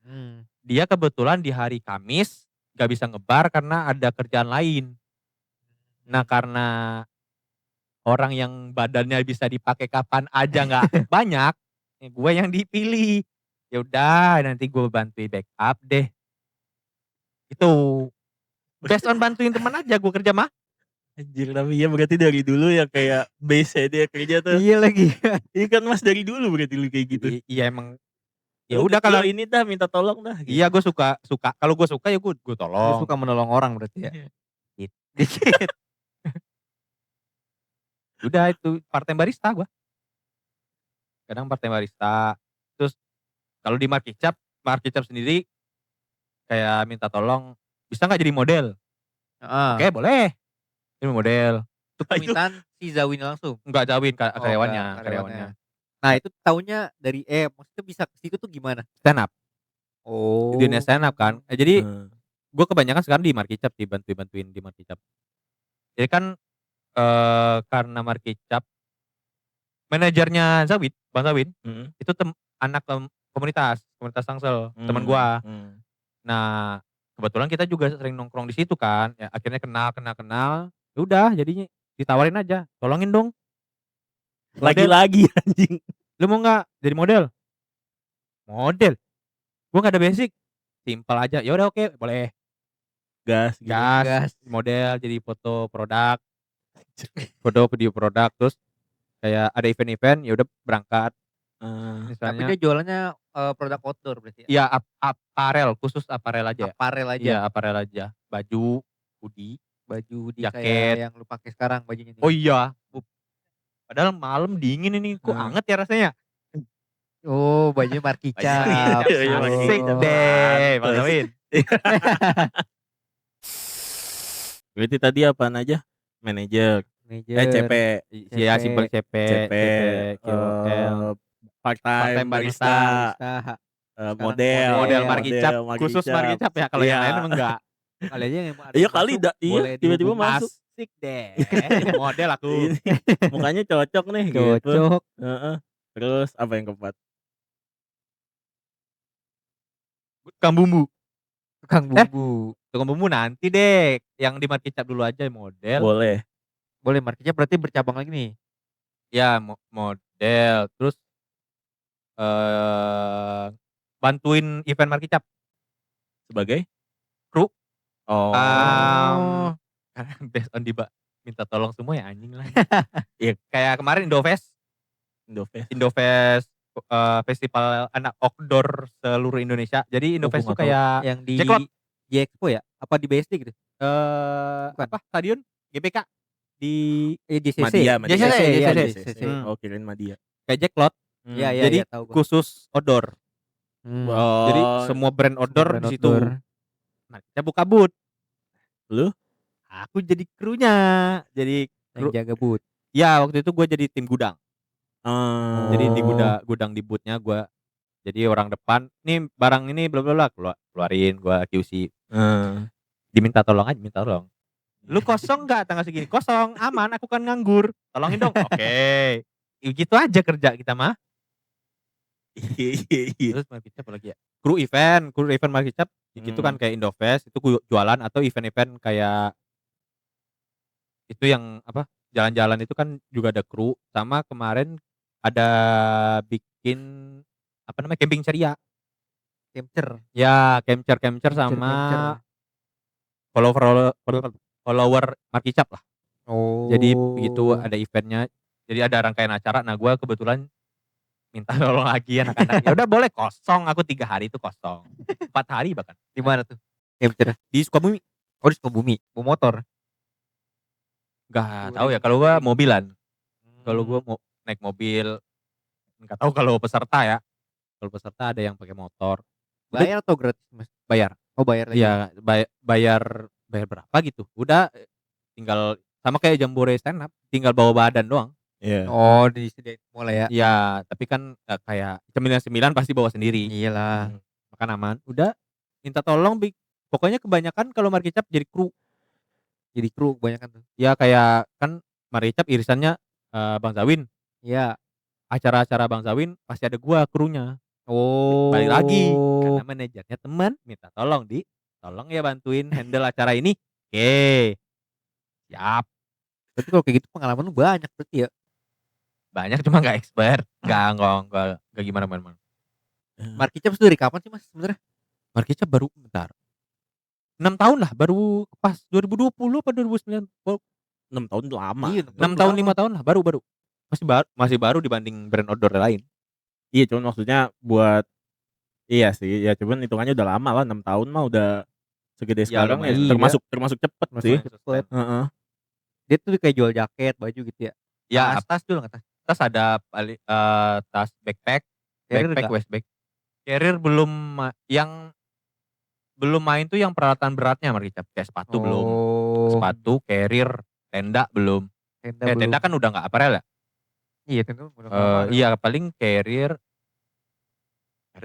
Hmm. Dia kebetulan di hari Kamis gak bisa ngebar karena ada kerjaan lain. Nah, karena orang yang badannya bisa dipakai kapan aja nggak banyak, ya gue yang dipilih. Ya udah, nanti gue bantuin backup deh. Itu based on bantuin teman aja gue kerja mah. Anjir tapi ya berarti dari dulu ya kayak base dia kerja tuh. Iya lagi. Ini kan Mas dari dulu berarti lu kayak gitu. Iya emang. Ya Lu udah kalau ini dah minta tolong dah gitu. iya gue suka. Kalau gue suka ya gue Lu tolong. suka menolong orang berarti ya? Gitu. Dikit. Udah itu part time barista gue. Kadang part time barista. Terus kalau di Markicap sendiri kayak minta tolong, bisa nggak jadi model? Heeh. Oke boleh. Jadi model. Itu permintaan si Zawin langsung? Enggak jauhin Oh, karyawannya, enggak, karyawannya. Nah itu taunya dari maksudnya bisa ke situ tuh gimana? Stand up. Oh. Di dunia stand up kan. Jadi Heeh. gue kebanyakan sekarang di Markicap sih bantuin di Markicap. Jadi kan karena Markicap manajernya Zawin, Bang Zawin, Mhm. itu anak komunitas Tangsel, teman gua. Nah, kebetulan kita juga sering nongkrong di situ kan. Ya akhirnya kenal. Ya udah jadinya ditawarin aja, "Tolongin dong." Model, Lagi-lagi anjing. "Lu mau nggak jadi model?" "Model? Gua nggak ada basic." "Simpel aja." "Ya udah oke, boleh." Gas gitu. Gas, model jadi foto produk, foto video produk, terus kayak ada event-event, ya udah berangkat. Ah. Tapi Misalnya dia jualannya produk outdoor berarti ya? iya aparel, khusus aparel aja ya. Aparel aja? Iya, aparel aja. Baju, hoodie, Baju di jaket. kayak yang lu pakai sekarang bajunya nih? Oh iya, Padahal malam dingin ini, kok Heeh. anget ya rasanya. Oh, bajunya Markicap. Iya, Asik Markicap. deh, Bang Pantes. Zawin. Berarti tadi apaan aja? Manajer, CP, Iya, simpel CP, CP, KOL, part-time part-time barista, barista, Sekarang model, model model. Markicap, khusus Markicap ya, kalau yang Iya. lain emang enggak. Kali aja yang ada Iya yang kali masuk, iya boleh tiba-tiba dihubungi. masuk. Asik deh, jadi model aku. Ini mukanya cocok nih gitu. Cocok. Heeh. Terus apa yang keempat? Tukang bumbu. Tukang bumbu. Tukang bumbu nanti deh, yang di Markicap dulu aja model. Boleh. Boleh Markicap berarti bercabang lagi nih. Ya model, terus bantuin event Markicap. Sebagai? Kru. Oh. Karena based on minta tolong semua ya anjing lah. Iya. Kayak kemarin Indofest Indofest. festival anak outdoor seluruh Indonesia. Jadi Indofest gua tuh nggak tahu. kayak Yang di Jacklot. J-Expo ya? Apa di BSD gitu? Bukan. apa stadion GBK di JCC. Madia, JCC, iya, JCC. JCC. Oh, kirain Madia. kayak Jacklot. Iya, iya, Jadi iya, tahu gua. khusus outdoor. Oh, Jadi semua brand outdoor brand di situ. outdoor. Nah, kita buka booth. Lu? Aku jadi krunya. Jadi Yang jaga booth. ya waktu itu gue jadi tim gudang. Jadi di Oh. gudang di boothnya gue jadi orang depan. Nih barang ini bla bla bla keluarin gue QC. Diminta tolong aja, minta tolong. Lu kosong nggak tanggal segini? Kosong, aman. Aku kan nganggur. Tolongin dong. Oke. Gitu aja kerja kita mah. Iya. Terus Markicap apa lagi ya? Kru event Markicap gitu kan kayak Indofest itu jualan atau event-event kayak itu yang apa? Jalan-jalan itu kan juga ada kru sama kemarin ada bikin apa namanya camping ceria. Capture. Ya, camper sama follower Markicap lah. Oh. Jadi begitu ada eventnya, jadi ada rangkaian acara. Nah, gue kebetulan minta tolong lagi anak-anak. Ya udah boleh kosong. Aku 3 hari itu kosong. 4 hari bahkan. Di mana tuh? Capture. Di Sukabumi. Oh, di Sukabumi. Bawa motor. Gak tahu ya. Kalau gue mobilan. Kalau gue mau naik mobil. Nggak tahu kalau peserta ya. Kalau peserta ada yang pakai motor. Bayar atau gratis, Mas? Bayar. Oh, bayar lagi. Iya, bayar berapa gitu. Udah tinggal sama kayak Jambore stand up, tinggal bawa badan doang. Iya. Oh, disediain mulai ya. Iya, tapi kan kayak cemilan pasti bawa sendiri. Iyalah. Makan aman. Udah minta tolong pokoknya kebanyakan kalau Markicap jadi kru. Jadi kru kebanyakan tuh. Ya kayak kan Markicap irisannya Bang Zawin. Iya. Acara-acara Bang Zawin pasti ada gua krunya. Oh. Balik lagi karena manajernya teman minta tolong tolong ya bantuin handle acara ini. Oke. Siap. Berarti kalau kayak gitu pengalaman lu banyak berarti ya. Banyak cuma nggak expert. Enggak gimana. Markicap itu dari kapan sih, Mas, sebenarnya? Markicap baru bentar. 6 tahun lah, baru pas 2020 apa 2009. 6 tahun lama. Iya, 6 tahun 5 tahun lah, baru. Masih baru dibanding brand outdoor lain. Iya, cuman maksudnya buat iya sih, ya cuman hitungannya udah lama lah, 6 tahun mah udah segede Ya, sekarang ya, lumayan. termasuk cepet sih. Cepet. Heeh. Dia tuh kayak jual jaket, baju gitu ya. Ya, Tas dulu nggak tas? tas ada tas backpack, Carrier nggak? waistbag. Carrier belum yang belum main tuh yang peralatan beratnya Markicap. Kayak sepatu belum. Oh. Sepatu, carrier, tenda belum. Tenda kan udah nggak aparel ya? Iya, tenda udah nggak aparel. Iya, paling carrier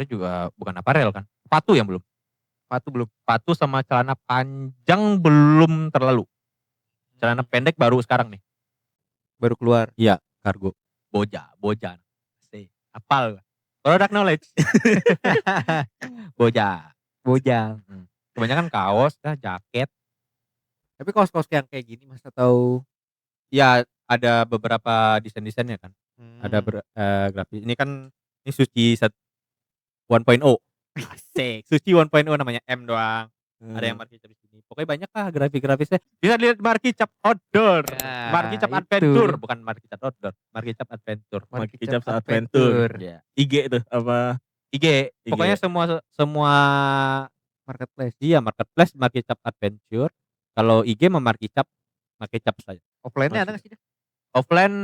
juga bukan aparel kan. Sepatu yang belum. Sepatu sama celana panjang belum terlalu. Celana pendek baru sekarang nih. Baru keluar. Iya, kargo. Boja. Apal. Product knowledge. Bojang. Kebanyakan kaos, jaket. Tapi kaos-kaos yang kayak gini, Mas, atau Ya, ada beberapa desain-desainnya kan. Ada grafis. Ini kan ini Suci 1.0. Asik. Suci 1.0 namanya M doang. Ada yang Markicap di sini. Pokoknya banyak lah grafis-grafisnya. Bisa lihat Markicap Outdoor. Ya, Markicap itu. Adventure, bukan Markicap Outdoor. Markicap Adventure. Markicap Adventure. Ya. IG itu apa? IG. Pokoknya semua marketplace. iya marketplace Markicap Adventure. Kalau IG mah Markicap saja. Offline-nya ada nggak sih? Offline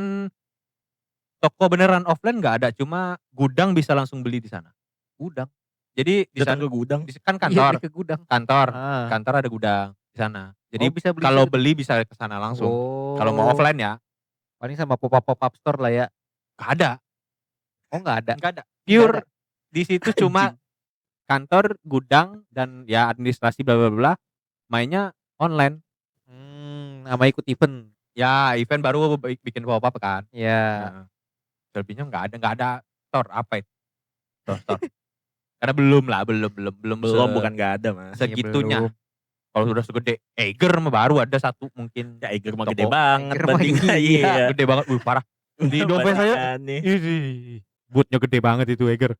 Toko beneran offline nggak ada, cuma gudang bisa langsung beli di sana. Gudang. Jadi di Datang sana ke gudang. kan Iya, kantor, ke gudang. kantor, Ah. kantor ada gudang di sana. Jadi Oh, bisa beli kalau situ. beli bisa ke sana langsung. Oh. Kalau mau offline ya Paling sama pop-up store lah ya. nggak ada, Oh nggak ada. nggak ada. Nggak Pure ada. di situ cuma kantor, gudang dan ya administrasi bla bla bla. Mainnya online. Sama ikut event. Ya event baru bikin pop-up kan. Ya. Nah, selebihnya nggak ada store apa itu? Store. Karena belum Belum, bukan nggak ada, Mas. segitunya. belum. Kalau sudah segede Eiger mah baru ada satu mungkin. Ya Eiger mah Toko. gede banget Eiger mah bandingnya. iya. Iya. Gede banget, parah. Di dompet saya, Bandingannya. bootnya gede banget itu Eiger.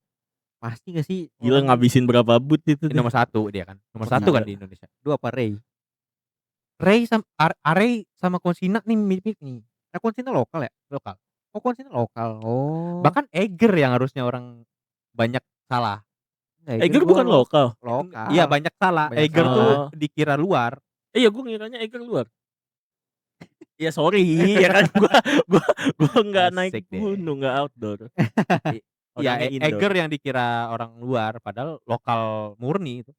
Pasti gak sih? Gila orang ngabisin berapa boot itu Ini deh. nomor 1 dia kan. Nomor Oh, 1 kan iya. di Indonesia. Dua apa Ray? Ray sama Arey sama Konsina nih mirip nih, Nah, Konsina lokal ya? lokal. Oh, Konsina lokal. Oh. Bahkan Eiger yang harusnya orang banyak salah. Nggak, Eiger gua bukan lokal. lokal. Iya banyak salah. Banyak Eiger salah. tuh Oh. dikira luar. Iya, gue ngiranya Eiger luar. Ya sorry, ya kan gua nggak naik Asik deh. gunung, nggak outdoor. Iya, Orangnya indoor. Eiger yang dikira orang luar padahal lokal murni itu.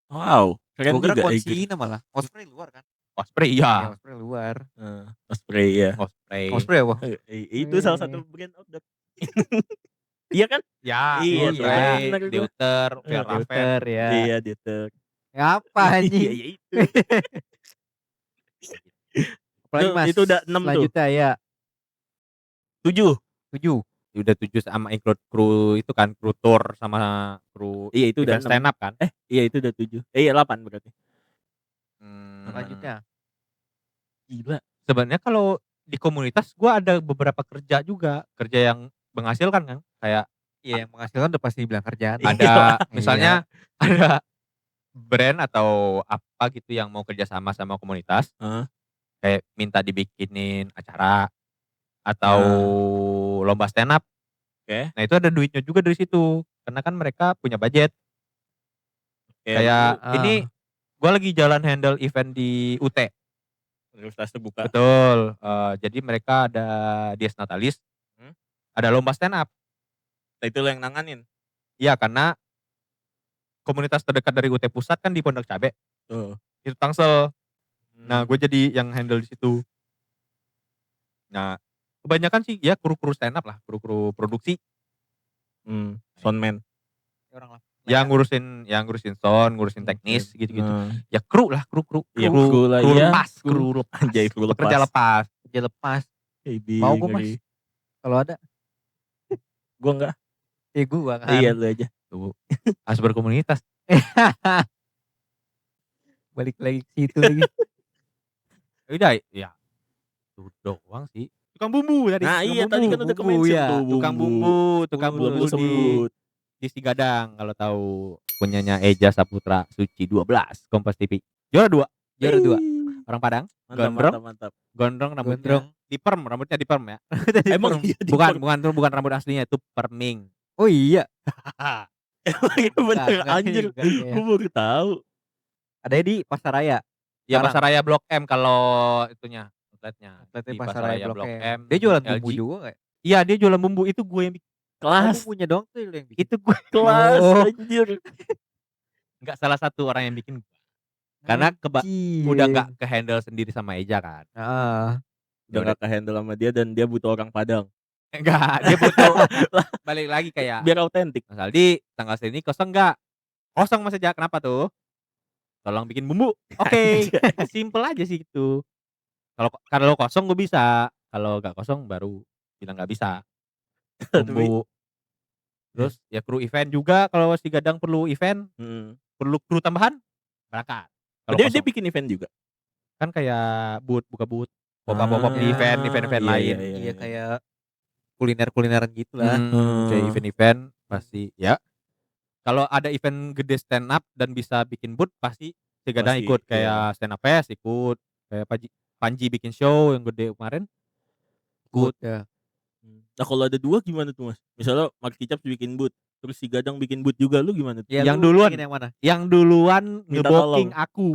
Wow, keren Gua kira juga Eiger. Konsina malah. Osprey luar kan? Osprey Ya, ya. Osprey luar. Osprey ya. Osprey. Osprey apa? Itu salah satu brand outdoor. Iya kan? Ya, Iya, Osprey, bener gua. Deuter, Fjallraven. Filter ya. Iya, gitu. Apa Iya, anjing? ya itu. Apalagi Mas. Itu udah 6 tuh. Selanjutnya ya 7. 7. Udah 7 sama include kru itu kan, kru tour sama kru Iya, itu udah event stand up kan. Iya, itu udah 7. Iya, 8 berarti. Selanjutnya. Gila. Sebenarnya kalau di komunitas gua ada beberapa kerja juga, kerja yang menghasilkan kan. Kayak Iya, yang menghasilkan udah pasti dibilang kerjaan. ada misalnya ada brand atau apa gitu yang mau kerja sama sama komunitas, Heeh. kayak minta dibikinin acara atau lomba stand up. Oke. Nah itu ada duitnya juga dari situ, karena kan mereka punya budget. Kayak ini gue lagi jalan handle event di UT. Universitas terbuka. Betul. Jadi mereka ada Dies Natalis, ada lomba stand up. Nah, itu lo yang nanganin. Iya karena komunitas terdekat dari UT Pusat kan di Pondok Cabe. Tuh. Itu Tangsel. Nah gue jadi yang handle di situ. Nah kebanyakan sih ya kru-kru stand up lah, kru-kru produksi. Soundman. Orang lah. Yang ngurusin sound, ngurusin teknis gitu-gitu. Ya kru lah, kru Iya, kru lah, iya. lepas, Kru. kru lepas. Anjay, kru lepas. Kerja lepas. Kerja lepas. Baby, Mau gua, Mas. ngeri. Kalau ada. Gua enggak. Gua kan. Iya, lu aja. Tuh, harus berkomunitas. Balik lagi ke situ lagi. Udah ya. Itu doang sih. Tukang bumbu tadi. Nah, tukang iya bumbu, tadi kan udah bumbu, ke-mention ya. tuh, Tukang bumbu. bumbu Belum di sebut. di Sigadang kalau tahu, punyanya Eja Saputra Suci 12 Kompas TV. Juara 2. Juara 2. Orang Padang. Mantap, Gondrong. mantap. Gondrong rambutnya. Gondrong. Diperm, rambutnya diperm ya. Emang iya di Bukan, per- bukan rambut aslinya, itu perming. Oh iya. Emang iya bener Enggak, anjir. enggak, iya. Gua baru tahu. Ada di Pasaraya. Ya Sekarang. Pasaraya Blok M kalau itunya, outletnya. Outletnya Di Pasaraya Blok M. Dia di jualan LG. bumbu juga enggak? Iya, dia jualan bumbu, itu gue yang bikin. Kelas, Bumbunya dong tuh lu yang bikin. Itu gue kelas Oh. anjir. enggak salah satu orang yang bikin. Karena udah enggak ke handle sendiri sama Eja kan. Udah gak ke-handle sama dia dan dia butuh orang Padang. Enggak, dia butuh balik lagi kayak Biar autentik. Mas Aldi, tanggal segini kosong enggak? Kosong Mas Eja, kenapa tuh? Tolong bikin bumbu. Oke, simple aja sih itu. Kalau kosong gue bisa, kalau enggak kosong baru bilang enggak bisa. Bumbu. Terus ya kru event juga, kalau si Gadang perlu event, perlu kru tambahan, berangkat. Kalau Dia kosong bikin event juga. kan kayak buka booth, pop-up di Ah, event iya, lain. Iya kayak kuliner-kulineran gitu lah. Kayak event-event pasti ya. Kalau ada event gede stand up dan bisa bikin booth pasti si Gadang Pasti, ikut, kayak stand up fest ikut, kayak Panji bikin show yang gede kemarin. Good ya. Nah, kalau ada 2 gimana tuh, Mas? Misalnya Mark Kicap bikin booth, terus si Gadang bikin booth juga, lu gimana tuh? Ya, Yang lu duluan. bikin yang mana? Yang duluan Minta nge-booking tolong. aku.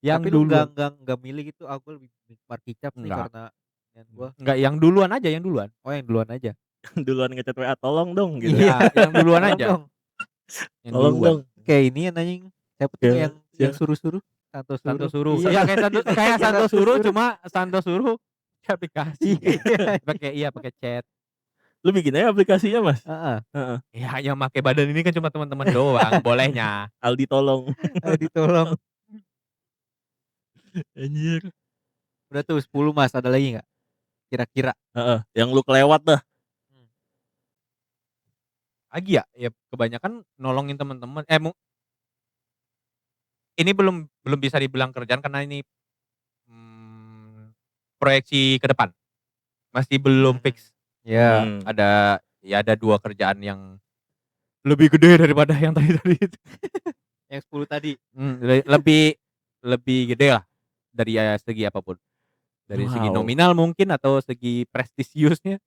Yang Tapi lu duluan. enggak milih gitu, aku lebih Mark Kicap nih Enggak. karena Dan gua Enggak, yang duluan aja, yang duluan. oh yang duluan aja. Duluan ngechat WA tolong dong gitu. Iya, yang duluan Tolong aja. dong. Yang Tolong duluan. dong. Kayak ini ya anjing. Siapa tuh Ya, yang siapa? suruh-suruh? Santo Santo suruh. Suruh. Iya, kayak Santo Suruh, cuma Santo Suruh di aplikasi. Pakai chat. Lu bikin aja aplikasinya, Mas. Heeh. Heeh. Ya, yang pakai badan ini kan cuma teman-teman doang, bolehnya. Aldi tolong. Ditolong. Anjir. Udah tuh 10 Mas, ada lagi enggak? Kira-kira. Heeh, yang lu kelewat dah. Lagi ya kebanyakan nolongin teman-teman. Ini belum bisa dibilang kerjaan karena ini proyeksi ke depan. Masih belum fix. Ya. Hmm. Ada 2 kerjaan yang lebih gede daripada yang tadi itu. Yang 10 tadi. Lebih gede lah dari segi apapun. Dari segi Wow. nominal mungkin atau segi prestisiusnya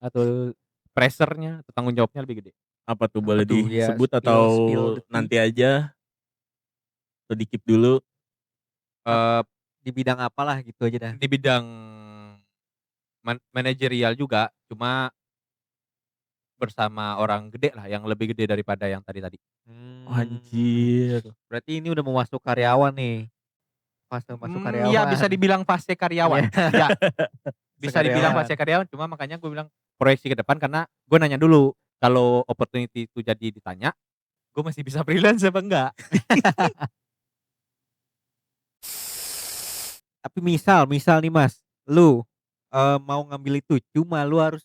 atau pressure-nya atau tanggung jawabnya lebih gede. Apa tuh boleh tuh? Ya, disebut atau spill the tea. nanti aja? Atau di-keep dulu? Di bidang apalah gitu aja dah. Di bidang manajerial juga, cuma bersama orang gede lah yang lebih gede daripada yang tadi. Anjir. Berarti ini udah mau masuk karyawan nih. Fase masuk karyawan. Iya, bisa dibilang fase karyawan. Ya. Bisa dibilang Karyawan. fase karyawan, cuma makanya gue bilang proyeksi ke depan karena gue nanya dulu kalau opportunity itu jadi ditanya, gue masih bisa freelance apa enggak? Tapi misal nih Mas, lu mau ngambil itu cuma lu harus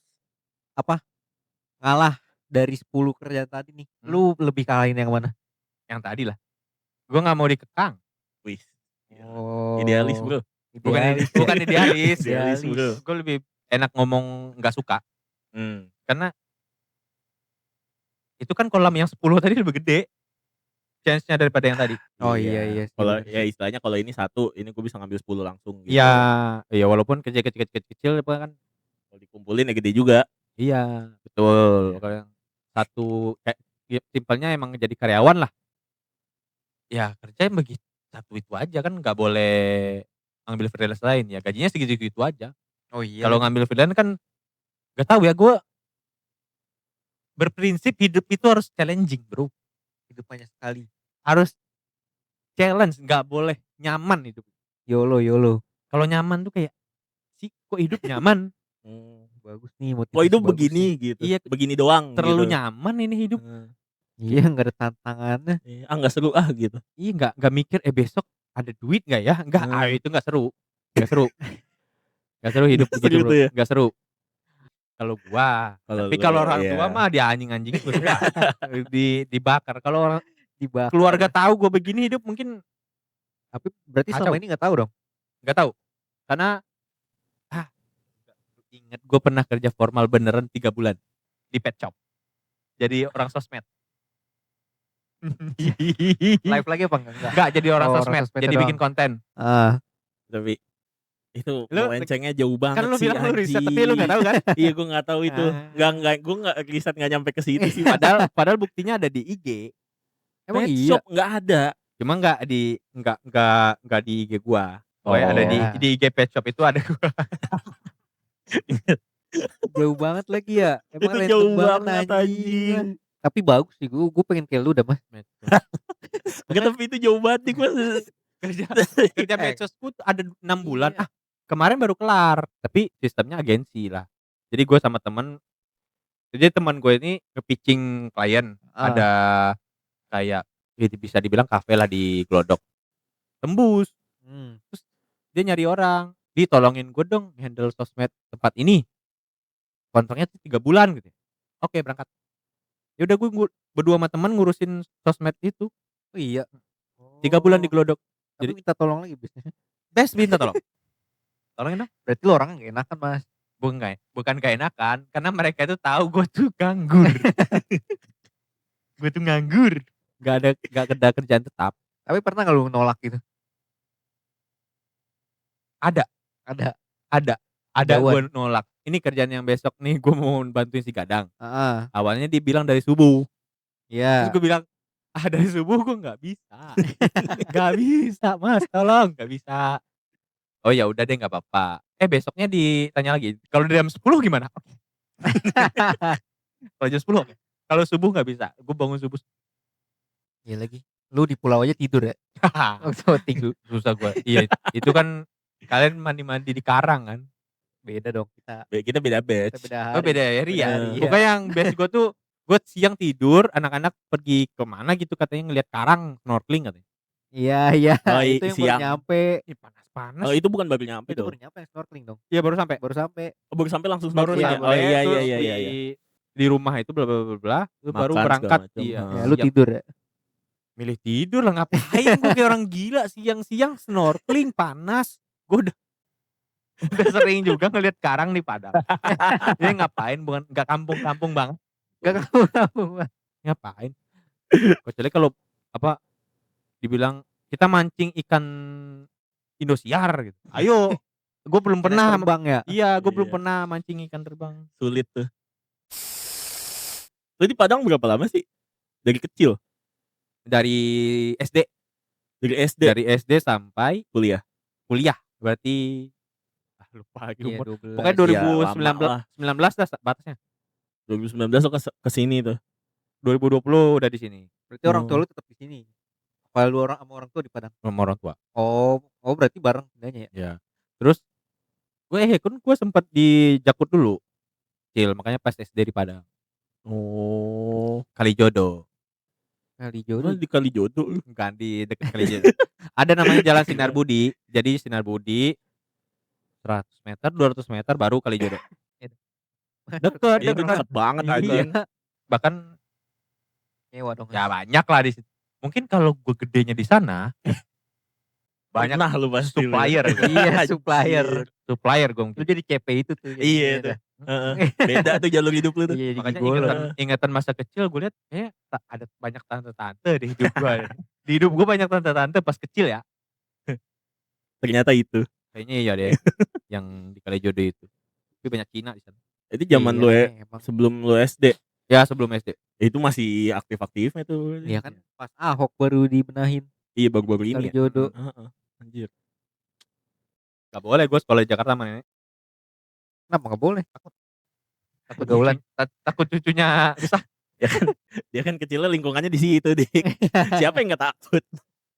ngalah dari 10 kerjaan tadi nih. Lu lebih kalahin yang mana? Yang tadi lah. Gue nggak mau dikekang. Wih. Oh. Idealis, Bro. Bukan idealis. Idealis, Bro. Gue lebih enak ngomong nggak suka karena itu kan kolam yang 10 tadi lebih gede chance-nya daripada yang tadi. Oh iya. Kalau ya istilahnya kalau ini 1, ini gue bisa ngambil 10 langsung gitu. Iya walaupun kecil kan Kalau dikumpulin ya gede juga. iya, betul. Kalau yang satu kayak simpelnya emang jadi karyawan lah. Ya kerja begitu satu itu aja kan nggak boleh ngambil freelance lain ya gajinya segitu-gitu aja. Oh iya. Kalau ngambil freelance kan nggak tahu ya gue berprinsip hidup itu harus challenging bro. hidup banyak sekali. Harus challenge nggak boleh nyaman hidup. YOLO. Kalau nyaman tuh kayak sih kok hidup nyaman. Bagus nih motivasi. Kok hidup bagus begini nih. gitu. Iya, Begini doang terlalu gitu. nyaman ini hidup. Iya nggak ada tantangannya. Enggak seru gitu. Iya nggak mikir besok ada duit nggak ya? Nggak, itu nggak seru. Nggak seru. Nggak seru hidup Nggak begitu seru bro. ya? Nggak seru. Kalau gua, tapi kalau orang tua mah dia anjing-anjing gua suka dibakar. Kalau orang Dibakar. keluarga tahu gua begini hidup mungkin Tapi berarti Kacau. selama ini nggak tahu dong. nggak tahu. Karena ingat gua pernah kerja formal beneran 3 bulan di pet shop. Jadi orang sosmed. Live lagi apa enggak? Enggak jadi orang Oh, orang sosmed. sosmednya Jadi doang. bikin konten. Tapi itu Lu melencengnya jauh banget Kan lu sih. bilang lu riset anjing. tapi lu nggak tahu kan? Iya gue nggak tahu itu. Gue nggak riset nggak nyampe ke situ sih. Padahal buktinya ada di IG. Emang Pet iya. Shop nggak ada. Cuma nggak di IG gua. Oh ya ada iya. di IG pet shop itu ada gua. Jauh banget lagi ya. Emang Itu random jauh banget anjing. Tapi bagus sih gue pengen kayak lu dah Mas. Tapi itu jauh banget nih gue. Kerja medsos gua tuh ada 6 bulan. Kemarin baru kelar. Tapi sistemnya agensi lah. Jadi gua sama temen. Jadi teman gue ini nge-pitching klien. Ada kayak bisa dibilang kafe lah di Glodok. Tembus. Terus dia nyari orang. Ditolongin gue dong handle sosmed tempat ini. Kontraknya tuh 3 bulan gitu. Oke berangkat. Ya udah gue berdua sama teman ngurusin sosmed itu. Oh iya. 3 bulan di Glodok. Tapi Jadi- minta tolong lagi bisnisnya. Best minta tolong. Tolongin dong. Berarti lu orangnya gak enakan Mas. Bukan gak enakan. Karena mereka itu tahu gue tuh nganggur. Gue tuh nganggur. Gak ada kerjaan tetap. Tapi pernah gak lu nolak gitu? Ada. Ada. Gue nolak. Ini kerjaan yang besok nih gue mau bantuin si Gadang. Heeh. Awalnya dia bilang dari subuh. Iya. Terus gue bilang, dari subuh gue gak bisa. Gak bisa mas, tolong. Gak bisa. Oh ya udah deh nggak apa-apa. Besoknya ditanya lagi, "Kalau jam 10 gimana?" Oke. Kalau jam 10 oke. Kalau subuh nggak bisa, gue bangun subuh. Iya lagi. Lu di pulau aja tidur ya? Waktu voting. Susah gue. Iya, itu kan kalian mandi-mandi di karang kan. Beda dong kita. Kita beda Kita batch. beda Oh hari. beda area. Beda hari, iya. Pokoknya yang best gue tuh, gue siang tidur, anak-anak pergi kemana gitu katanya ngeliat karang, snorkeling katanya. Iya. Oh, Itu yang baru siang. nyampe. Ih panas-panas. Oh itu bukan baru nyampe Itu dong. baru nyampe yang snorkeling dong. Iya baru sampai. Baru sampai. Oh, baru sampai langsung Baru snorkeling ya? sampai. Oh iya Terus iya. di rumah itu bla bla bla bla, terus baru Makan berangkat. segala macem, Iya. heeh. Ya, lu Siang. tidur ya? Milih tidur lah, ngapain gue kayak orang gila siang-siang snorkeling panas. Gue udah sering juga ngeliat karang di Padang. Ini ngapain, bukan nggak kampung-kampung banget. Gak kamu. Ngapain? Kecuali kalau apa dibilang kita mancing ikan Indosiar gitu. Ayo, gue belum pernah. Terbang ya? Iya, gue belum Iya. pernah mancing ikan terbang. Sulit tuh. Lu di Padang berapa lama sih? Dari kecil? Dari SD, Dari SD? dari SD sampai Kuliah? kuliah. Berarti lupa lagi Iya, umur. 12. Pokoknya Iya, lama lah. 2019 lah batasnya. 2019 lo kesini tuh. 2020 udah di sini Berarti orang tua lu tetap di sini. Apa lu sama orang tua di Padang? sama orang tua. Oh berarti bareng pindahnya ya? Ya. Terus gue sempat di Jakut dulu. Kecil, makanya pas SD di Padang. Oh. Kalijodo. Lu di Kalijodo lu. Bukan di dekat Kalijodo. Ada namanya Jalan Sinar Budi. Jadi Sinar Budi 100 meter, 200 meter baru Kalijodo. Deket, Iya, itu deket. dekat banget Iya. anjing. Bahkan Nyewa dong. ya banyak lah di situ. Mungkin kalau gue gedenya di sana banyak Pernah lu pasti lu. supplier. Iya, supplier. Supplier gue Lu mungkin. jadi CP itu tuh. Iya tuh. Heeh. Beda tuh jalur hidup lu tuh. Iya, jadi Makanya gigolo. ingatan masa kecil gue lihat kayaknya ada banyak tante-tante di hidup gue. Di hidup gue banyak tante-tante pas kecil ya. Ternyata itu. Kayaknya iya deh yang di Kalijodo itu. Tapi banyak Cina di sana. Itu zaman lu emang. sebelum lu SD. Ya sebelum SD. Itu masih aktif-aktifnya tuh. Iya kan pas Ahok baru dibenahin Iya baru-baru ini ya. Kalijodo. Heeh. Anjir. Gak boleh gue sekolah di Jakarta sama nenek. Kenapa gak boleh? Takut gaulan. Takut cucunya susah. Dia kan kecilnya lingkungannya di situ, Dik. Siapa yang gak takut?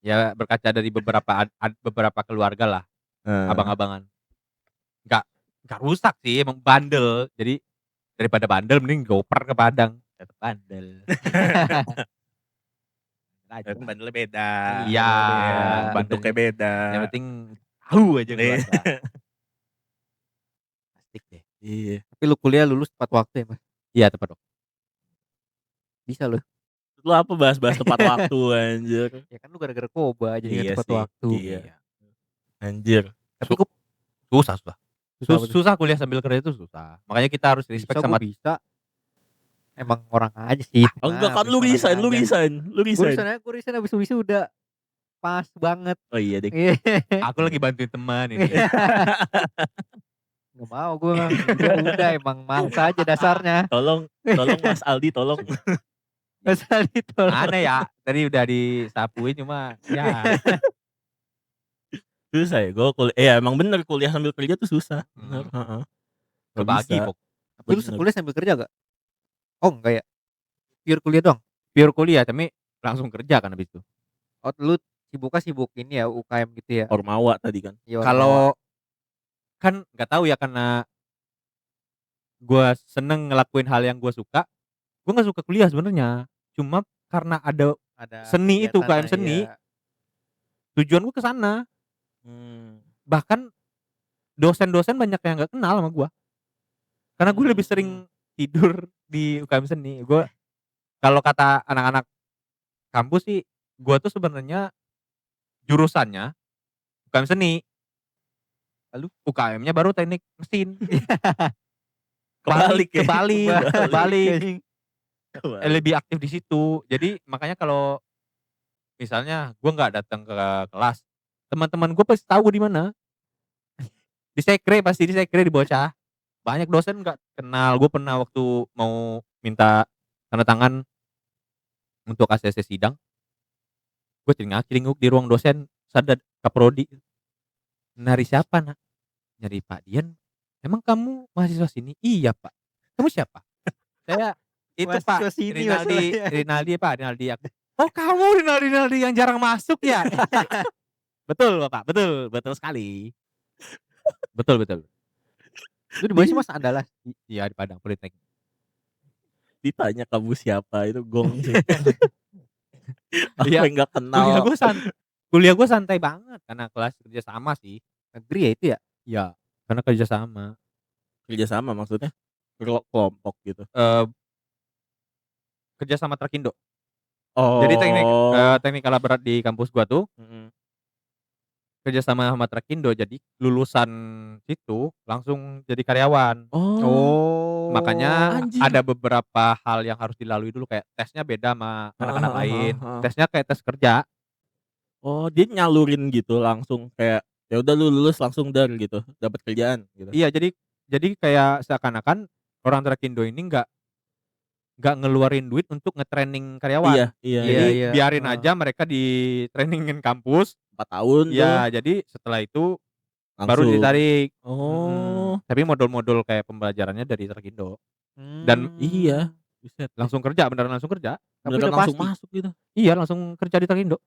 Ya berkaca dari beberapa keluarga lah. Abang-abangan. Gak rusak sih, emang bandel. Jadi daripada bandel mending goper ke Padang. Tetap bandel. Bandelnya beda. Iya, Bentuknya beda. Yang penting tahu aja Iya. keluarga. Asik deh. Iya. Tapi lu kuliah lulus tepat waktu ya Mas? Iya tepat dok. Bisa lu. Lu apa bahas-bahas tepat waktu anjir. Ya kan lu gara-gara koba jadi Iya tepat sih, waktu. iya. Anjir. Tapi susah. Susah kuliah sambil kerja itu susah. Makanya kita harus respect Bisa, sama gua bisa. Emang orang aja sih. Oh enggak kan lu resign. Gue resign abis udah pas banget. Oh iya Dik. aku lagi bantuin teman ini. Gak mau gue udah emang mangsa aja dasarnya. Tolong Mas Aldi tolong. Asal itu. Mana ya? Tadi udah disapuin cuma ya. Susah ya gue kuliah. Emang bener kuliah sambil kerja tuh susah. Bener. Heeh. Gak Kebagi bisa. pok. Tapi lu Bener. kuliah sambil kerja gak? Oh enggak ya? Pure kuliah dong? Pure kuliah tapi langsung kerja kan habis itu. Oh lu sibuk ini ya UKM gitu ya? Ormawa tadi kan. Iya, Kalau kan nggak tahu ya karena gue seneng ngelakuin hal yang gue suka. Gue nggak suka kuliah sebenarnya. Cuma karena ada ada seni itu, kegiatan UKM seni. ya. tujuan gue ke sana. Bahkan dosen-dosen banyak yang nggak kenal sama gue. Karena gue lebih sering tidur di UKM seni. Gue kalau kata anak-anak kampus sih, gue tuh sebenarnya jurusannya UKM seni. Lalu UKM-nya baru teknik mesin. Kebalik ya? Kebalik. Lebih aktif di situ. Jadi makanya kalau misalnya gue nggak datang ke kelas, teman-teman gue pasti tahu di mana. Di sekre di bocah. Banyak dosen nggak kenal. Gue pernah waktu mau minta tanda tangan untuk ACC sidang, gue celingak-celinguk di ruang dosen, sadar kaprodi. Nyari siapa, Nak? Nyari Pak Dian. Emang kamu mahasiswa sini? Iya, Pak. Kamu siapa? Saya itu Pak, Mahasiswa sini Rinaldi, masalahnya. Rinaldi Pak, Rinaldi. Oh kamu Rinaldi yang jarang masuk ya? Betul Bapak, betul, betul sekali. Betul, betul. Itu di mana sih Mas Andalas? Iya di Padang Politeknik. Ditanya kamu siapa itu gong sih. Aku Iya. yang nggak kenal. Kuliah gue santai banget karena kelas kerja sama sih. Negeri ya itu ya? Iya, karena kerja sama. Kerja sama maksudnya kelompok gitu. Kerja sama Trakindo. Oh. Jadi teknik alat berat di kampus gua tuh kerja sama Trakindo, jadi lulusan situ langsung jadi karyawan. Oh. Makanya anjir. ada beberapa hal yang harus dilalui dulu, kayak tesnya beda sama anak-anak lain. Tesnya kayak tes kerja. Oh, dia nyalurin gitu langsung kayak ya udah lu lulus langsung gitu, dapat kerjaan gitu. Iya, jadi kayak seakan-akan orang Trakindo ini nggak ngeluarin duit untuk nge-training karyawan. Iya. Jadi Iya. biarin aja mereka di trainingin kampus. 4 tahun tuh. Ya, jadi setelah itu langsung. baru ditarik. Oh. Tapi modul-modul kayak pembelajarannya dari Trakindo. Dan Iya. Buset. langsung kerja, beneran langsung kerja. Tapi Beneran udah langsung pasti. masuk gitu. Iya, langsung kerja di Trakindo.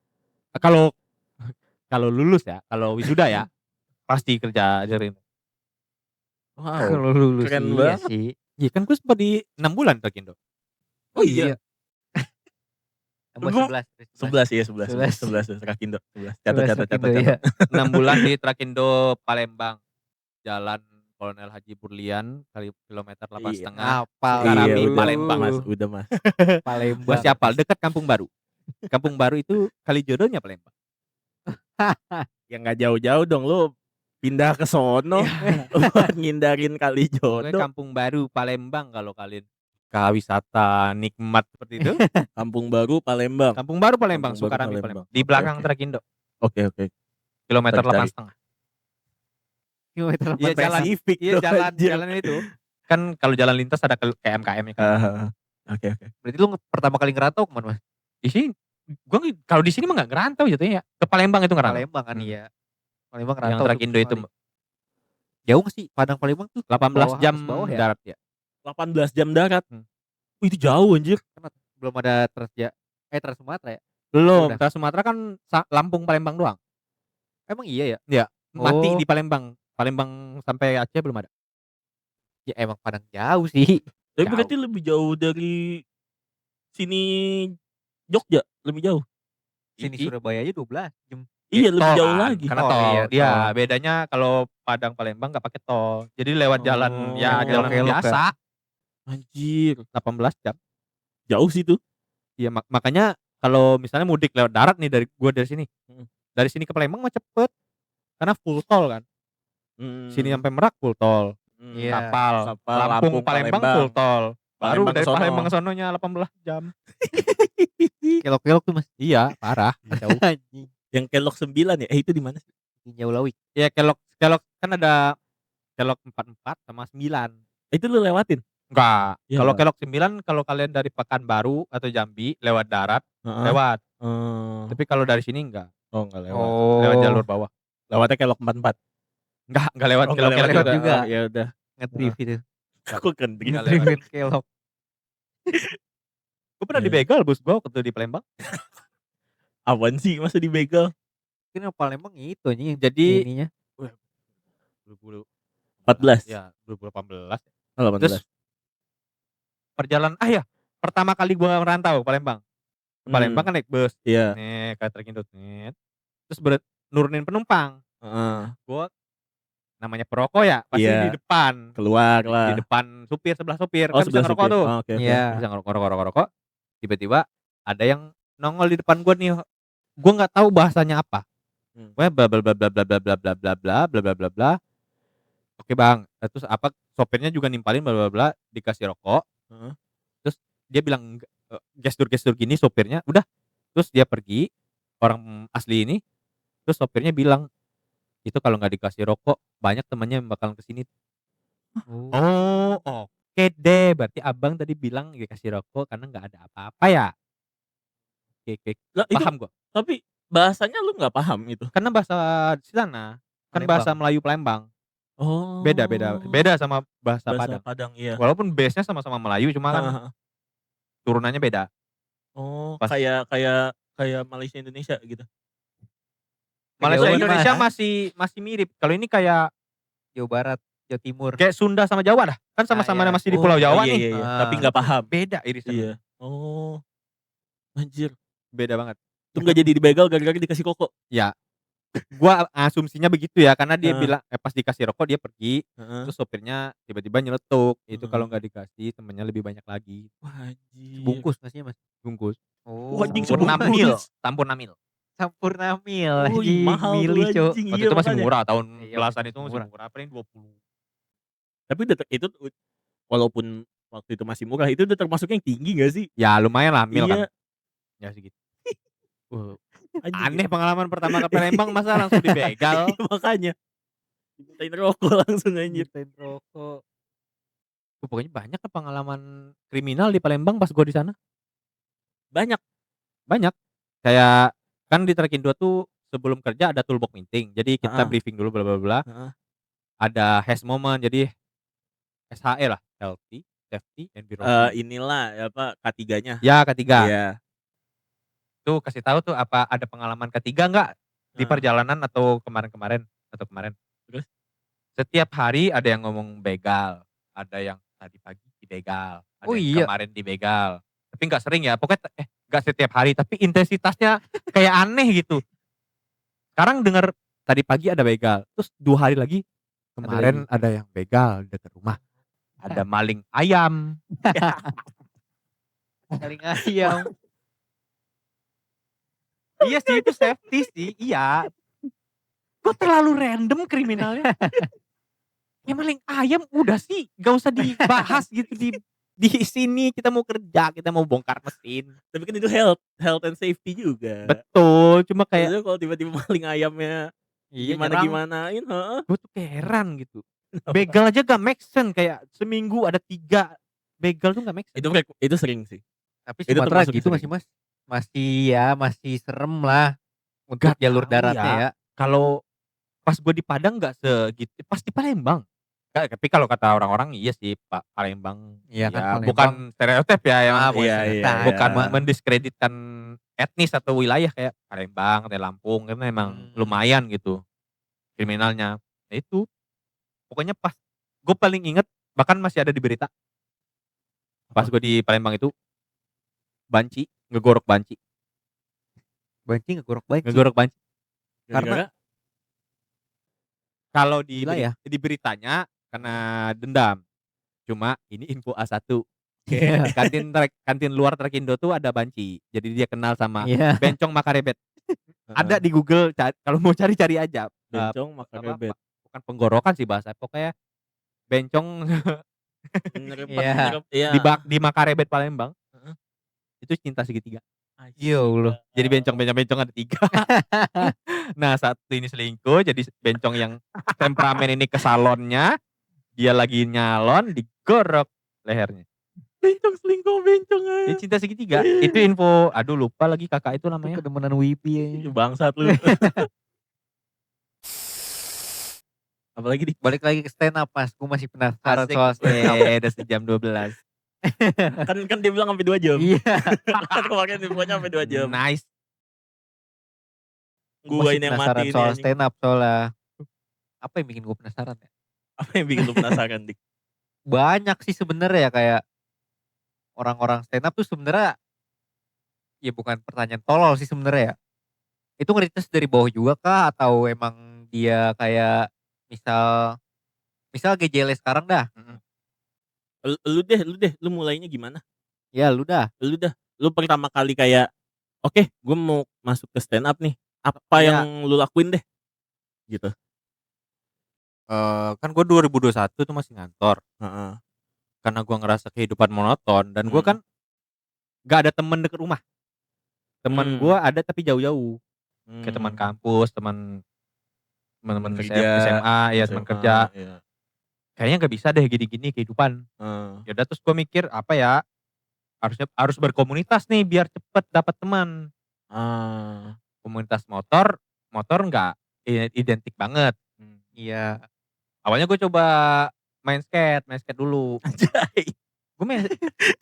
Kalau lulus ya, kalau wisuda ya pasti kerja di Trakindo. Wow. Kalau lulus keren iya banget. sih. Iya kan gue sempat di 6 bulan Trakindo. Oh iya. Tambah Gua- 11. 11 ya 11 Trakindo 11. Catat. 6 bulan di Trakindo Palembang. Jalan Kolonel Haji Burlian kilometer 8,5. Hafal. Sukarami, udah, Palembang. Mas, udah Mas. Palembang. Gua siapa? Dekat Kampung Baru. Kampung Baru itu kali jodohnya Palembang. Ya nggak jauh-jauh dong lu pindah ke sono buat ngindarin kali Pokoknya jodoh. Kampung Baru Palembang kalau kalian ke wisata nikmat seperti itu. Kampung Baru Palembang. Kampung Baru Palembang, Kampung Baru, Sukarami Palembang. Palembang. Di belakang Oke. Trakindo. Oke. Kilometer Cari. 8,5. Kilometer Iya, jalan. Spesifik Iya, tuh, anjir. jalan itu. Kan kalau jalan lintas ada KM-KM ya kan. Oke. Berarti lu pertama kali ngerantau kemana Mas? Di sini gua kalau di sini mah enggak ngerantau jatuhnya ya. Ke Palembang itu ngerantau. Palembang kan iya. Palembang Yang ngerantau. Trakindo itu jauh nggak sih Padang Palembang tuh? 18 Bawah jam harus bawah ya? darat ya. 18 jam darat. Hmm. Wih, itu jauh anjir. Belum ada Trans Sumatera ya? Belum, Udah. Trans Sumatera kan Lampung Palembang doang. Emang iya ya? Mati Oh. di Palembang. Palembang sampai Aceh belum ada. Ya emang Padang jauh sih. Tapi Jauh. berarti lebih jauh dari sini Jogja, lebih jauh. Sini Surabaya aja 12 jam. Iya, lebih Tol jauh kan, lagi. karena Oh, tol. iya, Iya, tol. bedanya kalau Padang Palembang nggak pakai tol. Jadi lewat jalan ya Oh. jalan Kelok-kelok biasa. Anjir, 18 jam. jauh sih tuh. Iya, makanya kalau misalnya mudik lewat darat nih dari sini. Dari sini ke Palembang mah cepet. Karena full tol kan. Sini sampai Merak full tol. Iya. Kapal, Kapal, Lampung, Palembang full tol. Baru Palembang dari ke sono. Palembang ke sononya 18 jam. Kelok-kelok tuh Mas. Iya, parah. Jauh. Anjing. Yang Kelok 9 ya? Itu di mana sih? Jauh Lawik. Ya kelok kan ada kelok 44 sama 9. Itu lu lewatin? Enggak. Ya, Kalau enggak. kelok 9 kalau kalian dari Pekanbaru atau Jambi lewat darat Heeh. lewat. Oh, Tapi kalau dari sini enggak. enggak lewat. Lewat jalur bawah. Lewatnya Kelok 44. Enggak lewat Oh, kelok enggak lewat juga. Oh, ya udah. Nge-drift itu. Aku kan Enggak lewat. Nge-drift kelok. Gue pernah Iya. dibegal bos gue waktu di Palembang. Apaan sih masa dibegal? Mungkin Palembang itu anjing. Jadi ininya. 14. Ya, 2018. Oh, 18. Terus perjalanan ya, pertama kali gue merantau Palembang. Ke Palembang kan naik bus. Iya. Nih, ke Trakindo nih. Terus nurunin penumpang. Heeh. Gue namanya perokok ya, pasti Iya. di depan. Keluar Di lah. depan supir, sebelah supir. Oh, Kan bisa sebelah ngerokok supir. tuh. Oh, oke. Iya. Bisa ngerokok. Tiba-tiba ada yang nongol di depan gue nih. Gue nggak tahu bahasanya apa. Gue bla bla bla bla bla bla bla bla bla bla bla bla bla bla. Oke bang, terus apa sopirnya juga nimpalin bla bla bla, dikasih rokok. Heeh. Terus dia bilang gestur-gestur gini sopirnya, udah. Terus dia pergi, orang asli ini. Terus sopirnya bilang, itu kalau nggak dikasih rokok banyak temannya yang bakalan kesini. Oh, oke deh. Berarti abang tadi bilang dikasih rokok karena nggak ada apa-apa ya. Oke, Lah, itu paham gua. tapi bahasanya lu nggak paham itu. Karena bahasa di sana. Kan Palembang. bahasa Melayu Palembang. Oh. Beda sama bahasa bahasa Padang. Padang, iya. Walaupun base-nya sama-sama Melayu cuma kan Heeh. turunannya beda. Oh, Pas kayak Malaysia Indonesia gitu. Malaysia Jawa Indonesia gimana? masih mirip. Kalau ini kayak Jawa Barat, Jawa Timur. kayak Sunda sama Jawa dah. Kan sama-sama iya. masih di Pulau Jawa iya, nih. iya, iya. Ah. Tapi nggak paham. Beda irisan. Iya. Oh. Anjir. Beda banget. Itu nggak jadi dibegal gara-gara dikasih koko. Ya. Gua asumsinya begitu ya karena dia Heeh. bilang pas dikasih rokok dia pergi, Heeh. terus sopirnya tiba-tiba nyeletuk. Itu kalau Heeh. nggak dikasih temennya lebih banyak lagi. Wah, anjir. Sebungkus ngasihnya Mas. Bungkus. Oh. Anjing, Sampurna sebungkus. mil, sampurna mil. Sampurna mil. Wih, Anjing, mahal tuh milih, Cok. anjing. Waktu Iya, itu masih makanya. murah tahun Iya, belasan masih itu masih murah. murah, paling 20. Tapi itu walaupun waktu itu masih murah, itu udah termasuk yang tinggi gak sih? Ya lumayan lah mil Iya. kan. Ya segitu. Anjing. Aneh pengalaman pertama ke Palembang masa langsung dibegal. Iya, makanya. Dimintain rokok langsung anjir. Nyiptain rokok. Pokoknya banyak lah pengalaman kriminal di Palembang pas gua di sana. Banyak. Banyak. Kayak kan di Trekindo tuh sebelum kerja ada toolbox meeting. Jadi kita Heeh. briefing dulu bla bla bla. Heeh. Ada HES moment jadi SHE lah, healthy, safety, environment. Inilah apa K3-nya. Ya ketiga. Iya. Tuh kasih tahu tuh apa ada pengalaman ketiga enggak di Heeh. perjalanan atau kemarin. Terus? Setiap hari ada yang ngomong begal, ada yang tadi pagi dibegal, ada Oh, yang iya. kemarin dibegal. Tapi nggak sering ya, pokoknya nggak setiap hari, tapi intensitasnya kayak aneh gitu. Sekarang dengar tadi pagi ada begal, terus 2 hari lagi kemarin ada yang begal dekat rumah. Ada maling ayam. Paling ayam. Iya sih itu safety sih, iya. Kok terlalu random kriminalnya. Ya maling ayam udah sih, gak usah dibahas gitu di sini kita mau kerja, kita mau bongkar mesin. Tapi kan itu health and safety juga. Betul, cuma kayak Maksudnya kalau tiba-tiba maling ayamnya iya, nyerang. gimanain, heeh. Gue tuh kayak heran gitu. Begal aja gak make sense, kayak seminggu ada 3 begal tuh gak make sense. Itu sering sih. Tapi Itu Sumatera termasuk gitu sering. masih Mas. Masih serem lah. Untuk Gak jalur tahu daratnya ya. Kalau pas gue di Padang gak segitu, pas di Palembang. Tapi kalau kata orang-orang iya sih Pak Palembang. Iya kan, ya, Palembang. bukan stereotip ya, emang Ah, bukan Iya, stereotip. iya, bukan iya. mendiskreditkan etnis atau wilayah kayak Palembang, kayak Lampung karena emang lumayan gitu kriminalnya. Nah, itu pokoknya pas gue paling inget bahkan masih ada di berita pas gue di Palembang itu banci ngegorok banci Ngegorok banci. Gara-gara kalau di Gila ya. di beritanya karena dendam. Cuma ini info A1. Iya. kantin luar Trekindo tuh ada banci. Jadi dia kenal sama Iya. Bencong Makarebet. Ada di Google, kalau mau cari aja. bencong makan Apa, bebet. bukan penggorokan sih bahasa. Pokoknya bencong Nyerep, iya. di Makarebet Palembang. Heeh. Itu cinta segitiga. Ya Allah. Jadi bencong ada 3. Nah satu ini selingkuh, jadi bencong yang temperamen ini ke salonnya, dia lagi nyalon, digorok lehernya. Bencong selingkuh bencong Dia aja. cinta segitiga. Itu info, aduh lupa lagi kakak itu Itu namanya. kedemenan Wipi ya. Bangsat lu. Apalagi di Balik lagi ke stand up Mas. Gue masih penasaran Asik. soal stand up. Udah sejam 12. kan dia bilang sampai 2 jam. Iya. Kan kemarin infonya sampai 2 jam. Nice. Gua Masih ini yang penasaran mati ini. soal anjing. stand up soalnya. Apa yang bikin gue penasaran ya? Apa yang bikin lu penasaran, Dik? Banyak sih sebenarnya ya kayak orang-orang stand up tuh sebenarnya ya bukan pertanyaan tolol sih sebenarnya ya. Itu ngerites dari bawah juga kah atau emang dia kayak misal GJL sekarang dah. Lu deh, lu mulainya gimana? Ya lu dah. Lu pertama kali kayak oke, gue mau masuk ke stand up nih. Apa Iya. yang lu lakuin deh? Gitu. Kan gue 2021 tuh masih ngantor. Heeh. Karena gue ngerasa kehidupan monoton. Dan gue kan gak ada temen deket rumah. Temen gue ada tapi jauh-jauh. Kayak teman kampus, teman kerja, SMA, ya teman kerja. Iya. Kayaknya gak bisa deh gini-gini kehidupan. Ya udah terus gue mikir apa ya? Harus berkomunitas nih biar cepet dapat teman. Komunitas motor nggak identik banget. Iya. Awalnya gue coba main skate dulu. Anjay. Gue main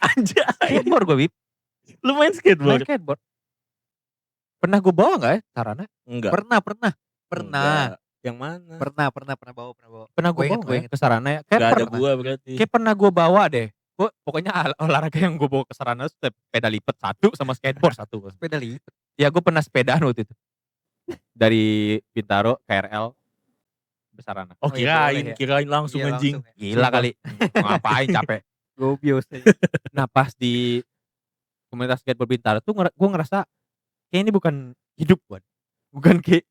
Anjay. skateboard gue, Bib. Lu main Main skateboard? skateboard. Pernah gue bawa nggak ya sarana? Enggak. Pernah. Enggak. Yang mana? Pernah bawa. Pernah gue Gua bawa inget, nggak ya ke sarana ya? Kayak Enggak ada pernah. gua berarti. Kayak pernah gue bawa deh. Gue pokoknya olahraga yang gue bawa ke sarana itu sepeda lipat 1 sama skateboard 1. Sepeda lipat. Ya gue pernah sepedaan waktu itu. Dari Bintaro KRL ke sarana. Oh, Oh, iya, boleh ya. kirain langsung Iya, anjing. langsung ya. Gila kali. Ngapain capek. Gobios aja. Nah pas di komunitas skateboard Bintaro tuh gue ngerasa kayak ini bukan hidup gue.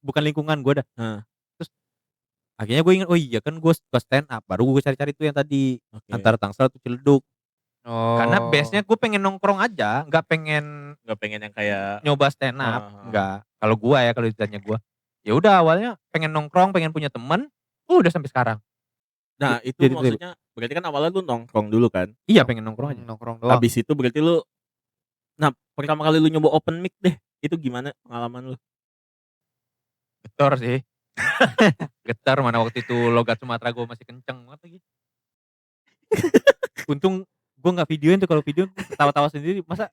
Bukan lingkungan gue dah. Heeh. Terus akhirnya gue ingat, oh iya kan gue suka stand up. Baru gue cari-cari tuh yang tadi. Oke. Antara Tangsel atau Ciledug. Oh. Karena base-nya gue pengen nongkrong aja. Gak pengen Enggak pengen yang kayak nyoba stand up. Ah. Enggak. Kalau gue ya, kalau ditanya gue. Ya udah awalnya pengen nongkrong, pengen punya teman. Udah sampai sekarang. nah itu Jadi- maksudnya berarti kan awalnya lu nongkrong dulu kan. Iya pengen nongkrong aja. nongkrong doang. Habis itu berarti lu pertama kali lu nyoba open mic deh. Itu gimana pengalaman lu? Getar sih. Getar mana waktu itu logat Sumatera gue masih kenceng banget lagi. Untung gue nggak videoin tuh, kalau video ketawa-tawa sendiri. Masa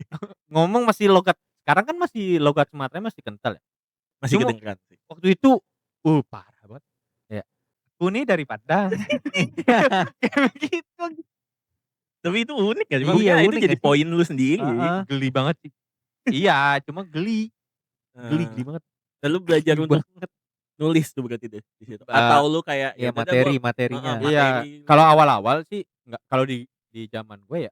ngomong masih logat, sekarang kan masih logat Sumatera masih kental ya. Masih Cuma- kedengeran sih. Waktu itu parah banget. Ya. Aku nih dari Padang. Kayak begitu. Tapi itu unik ya. Iya, Maksudnya itu unik jadi gak sih? poin lu sendiri. Geli banget sih. Iya, cuma geli Nah, banget. dan lu belajar Geli untuk banget. nulis tuh berarti deh di situ. Atau lu kayak Ya udah dah gua- materinya. Heeh, Iya, materi. kalau awal-awal sih nggak, kalau di zaman gue ya,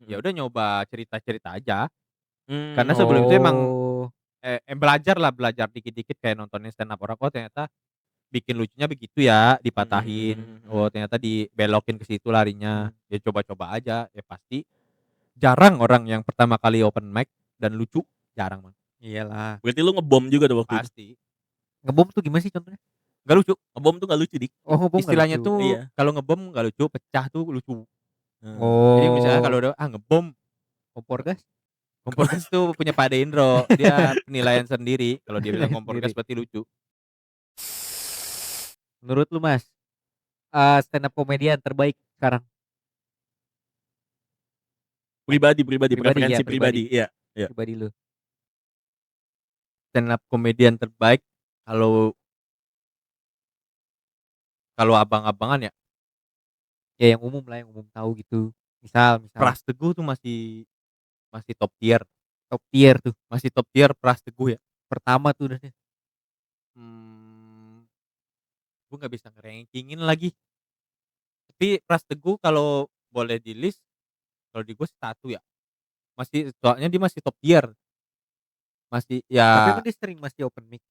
Mm. ya udah nyoba cerita-cerita aja. Hmm, Karena sebelum itu emang Oh. belajar dikit-dikit kayak nontonin stand up orang. Oh ternyata bikin lucunya begitu ya, dipatahin. Oh ternyata dibelokin ke situ larinya. Ya coba-coba aja. Ya pasti jarang orang yang pertama kali open mic dan lucu, jarang man. Iyalah. berarti lu ngebom juga tuh waktu itu. Pasti Ngebom tuh gimana sih contohnya? nggak lucu. Ngebom tuh gak lucu dik. Oh, ngebom nggak Istilahnya lucu. tuh Iya. kalau ngebom nggak lucu, pecah tuh lucu. Oh. Jadi misalnya kalau udah ngebom, kompor gas. kompor gas tuh punya Pak Ade Indro, dia penilaian sendiri. Kalau dia bilang kompor gas berarti lucu. Menurut lu Mas, stand up komedian terbaik sekarang? Pribadi, Pribadi, preferensi ya, pribadi. Iya. Iya. Pribadi lu. Stand up komedian terbaik kalau abang-abangan ya, Ya yang umum lah, yang umum tahu gitu. Misal Pras Teguh tuh masih top tier. top tier tuh. Masih top tier Pras Teguh ya. Pertama tuh udah deh. Gue nggak bisa nge-rankingin lagi. Tapi Pras Teguh kalau boleh di list, kalau di gue sih 1 ya. Soalnya dia masih top tier. Masih Tapi ya, emang dia sering masih open mic.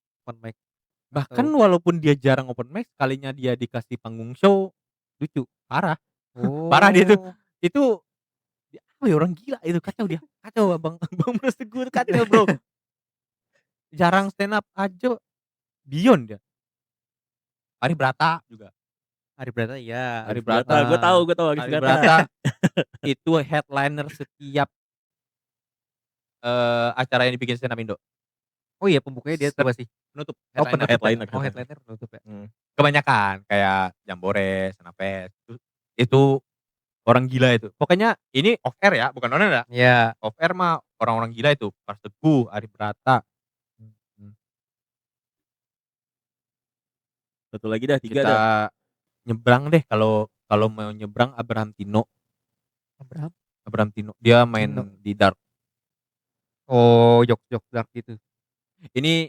bahkan walaupun dia jarang open mic, sekalinya dia dikasih panggung show lucu, parah. Oh. Parah dia tuh. Itu apa ya, orang gila itu, kacau dia. Kacau Bang Pras Teguh tuh kacau, Bro. Jarang stand up aja beyond dia. Ari Brata juga. Ari Brata iya. Ari Brata. Gue tahu Arif Ari Brata. Brata itu headliner setiap acara yang dibikin stand up Indo. Oh iya, pembukanya dia tuh pasti. Penutup Open Headliner. Oh, headliner penutup ya. Kebanyakan kayak Jambore, Senapes. Itu orang gila itu. Pokoknya ini off air ya, bukan on air ya. Iya. Off air mah orang-orang gila itu. Pras Teguh, Ari Brata. Satu lagi dah, 3 Kita dah. nyebrang deh, kalau mau nyebrang Abraham Tino. Abraham. Tino. Dia main Tino. di Dark. Oh, jok dark gitu. Ini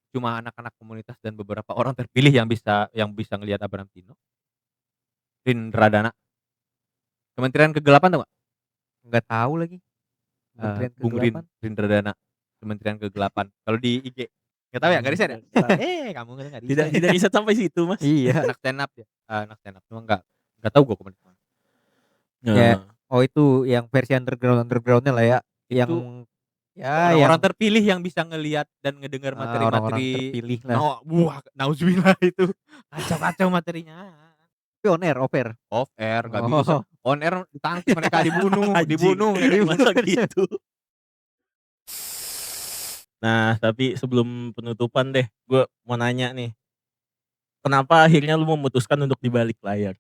cuma anak-anak komunitas dan beberapa orang terpilih yang bisa ngelihat Abraham Tino. Rindra Dana. Kementerian Kegelapan tau gak? Enggak tahu lagi. Kementerian Bung Kegelapan. Rindra Dana. Kementerian Kegelapan. Kalau di IG. Gak tahu ya, gak riset ya? Kamu gak riset. Tidak bisa sampai situ, Mas. Iya. Anak stand up ya. Anak stand up. Cuma gak tahu gue komunitas mana. Ya. Oh, itu yang versi undergroundnya lah ya. Yang Itu ya orang-orang yang terpilih yang bisa ngelihat dan ngedengar orang-orang materi-materi. terpilih lah. Wah, nauzubillah itu. Kacau-kacau materinya. Tapi on air, off air. Off air, gak Oh. bisa. On air ditangkap mereka, dibunuh. Anjing. Masa gitu. Nah, tapi sebelum penutupan deh, gue mau nanya nih. kenapa akhirnya lu memutuskan untuk di balik layar?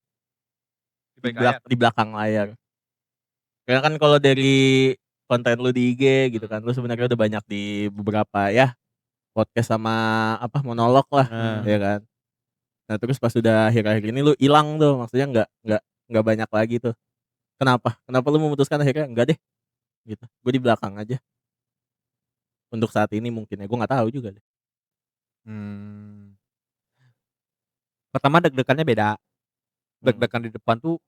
Di belakang layar. Karena kan kalau dari konten lu di IG gitu kan, lu sebenarnya udah banyak di beberapa ya podcast sama monolog lah, ya kan. Nah terus pas udah akhir-akhir ini lu hilang tuh, maksudnya nggak banyak lagi tuh. Kenapa? Kenapa lu memutuskan akhirnya enggak deh, gitu. Gue di belakang aja. Untuk saat ini mungkin ya, gue nggak tahu juga deh. Pertama deg-degannya beda. Hmm. Deg-degan di depan tuh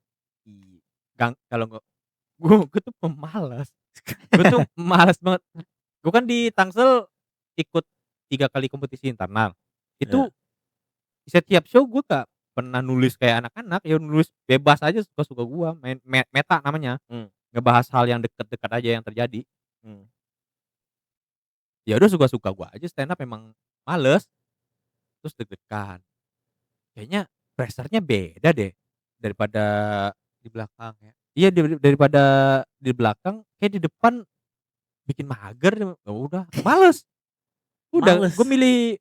kalau nggak gue tuh pemalas. Gue tuh malas banget. Gue kan di Tangsel ikut 3 kali kompetisi internal. Itu setiap show gue gak pernah nulis kayak anak-anak, ya nulis bebas aja suka-suka gue, main meta namanya. Ngebahas hal yang dekat-dekat aja yang terjadi. Ya udah suka-suka gue aja, stand up emang males. Terus deg-degan. Kayaknya pressure-nya beda deh daripada di belakang ya. Iya daripada di belakang, kayak di depan bikin mager, ya udah males. Udah Males. gue milih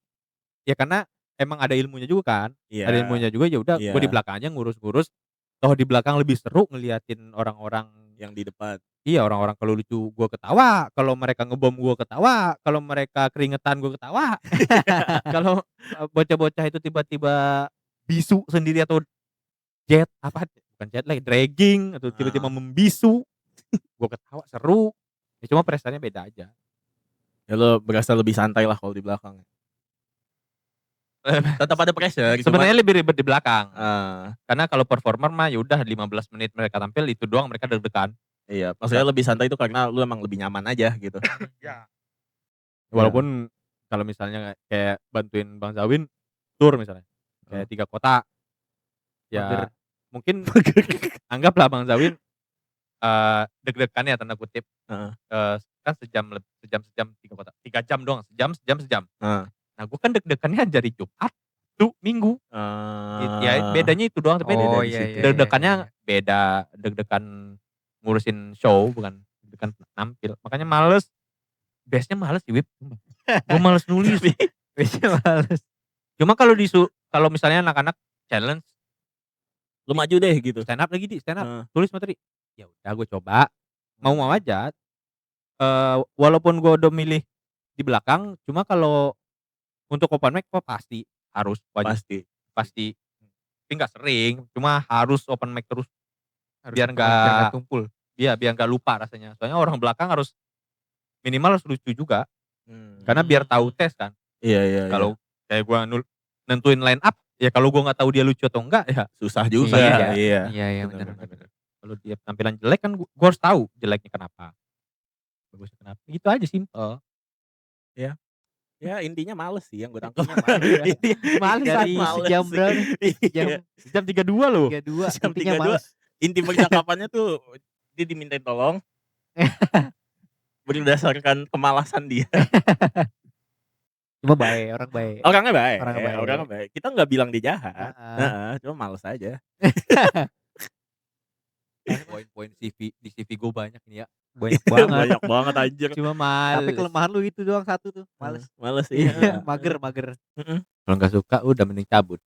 ya karena emang ada ilmunya juga kan. Iya. Ada ilmunya juga, ya udah gue di belakang aja ngurus-ngurus. Toh di belakang lebih seru ngeliatin orang-orang Yang di depan. iya, orang-orang kalau lucu gue ketawa, kalau mereka ngebom gue ketawa, kalau mereka keringetan gue ketawa. Kalau bocah-bocah itu tiba-tiba bisu sendiri atau bukan jet lag, dragging atau tiba-tiba membisu, gue ketawa seru. Ya cuma prestasinya beda aja. Ya lo berasa lebih santai lah kalau di belakang. Tetap ada pressure. Sebenarnya lebih ribet di belakang. Ah, Karena kalau performer mah ya udah 15 menit mereka tampil itu doang mereka deg-degan. iya, maksudnya lebih santai itu karena lu emang lebih nyaman aja gitu. Ya. Walaupun kalau misalnya kayak bantuin Bang Zawin tour misalnya, kayak 3 kota, ya Mager. mungkin anggaplah Bang Zawin deg-degan ya tanda kutip, Heeh. kan sejam 3 kota, 3 jam doang, sejam. Heeh. Nah gue kan deg-degannya dari Jumat, Sabtu, Minggu. Ya bedanya itu doang, tapi Oh, di iya, situ. iya, Deg-degannya iya. beda, deg-degan ngurusin show bukan deg-degan nampil. Makanya males. Base-nya males sih, Wip. Gue males nulis. Biasanya males. Cuma kalau misalnya anak-anak challenge, Lu maju deh gitu. stand up lagi stand up, Heeh. tulis materi. Ya udah gue coba. Mau aja. Walaupun gue udah milih di belakang, cuma kalau untuk open mic pasti harus wajib. Pasti. Tapi nggak sering, cuma harus open mic terus. Biar nggak tumpul. Iya, biar nggak lupa rasanya. Soalnya orang belakang minimal harus lucu juga. Karena biar tahu tes kan. Iya. Kalau kayak gua nentuin line up, ya kalau gua nggak tahu dia lucu atau enggak ya susah juga. Iya. Iya, Bener. benar. Kalau dia tampilan jelek kan gua harus tahu jeleknya kenapa. Bagusnya kenapa. Gitu aja simple. Ya intinya males sih yang gue tangkapnya males. Males Dari Males sejam sih. berapa? Iya. Jam 32 loh. 32. Jam Intinya 32. males. Inti percakapannya tuh dia dimintain tolong berdasarkan kemalasan dia. Cuma baik, orang baik. Orangnya baik. Orangnya baik. Kita nggak bilang dia jahat. Heeh. Cuma males aja. Poin-poin di CV gue banyak nih ya. Banyak banget. Banyak banget anjir. Cuma males. Tapi kelemahan lu itu doang satu tuh, males. Males Iya, iya. mager. Kalau nggak suka udah mending cabut.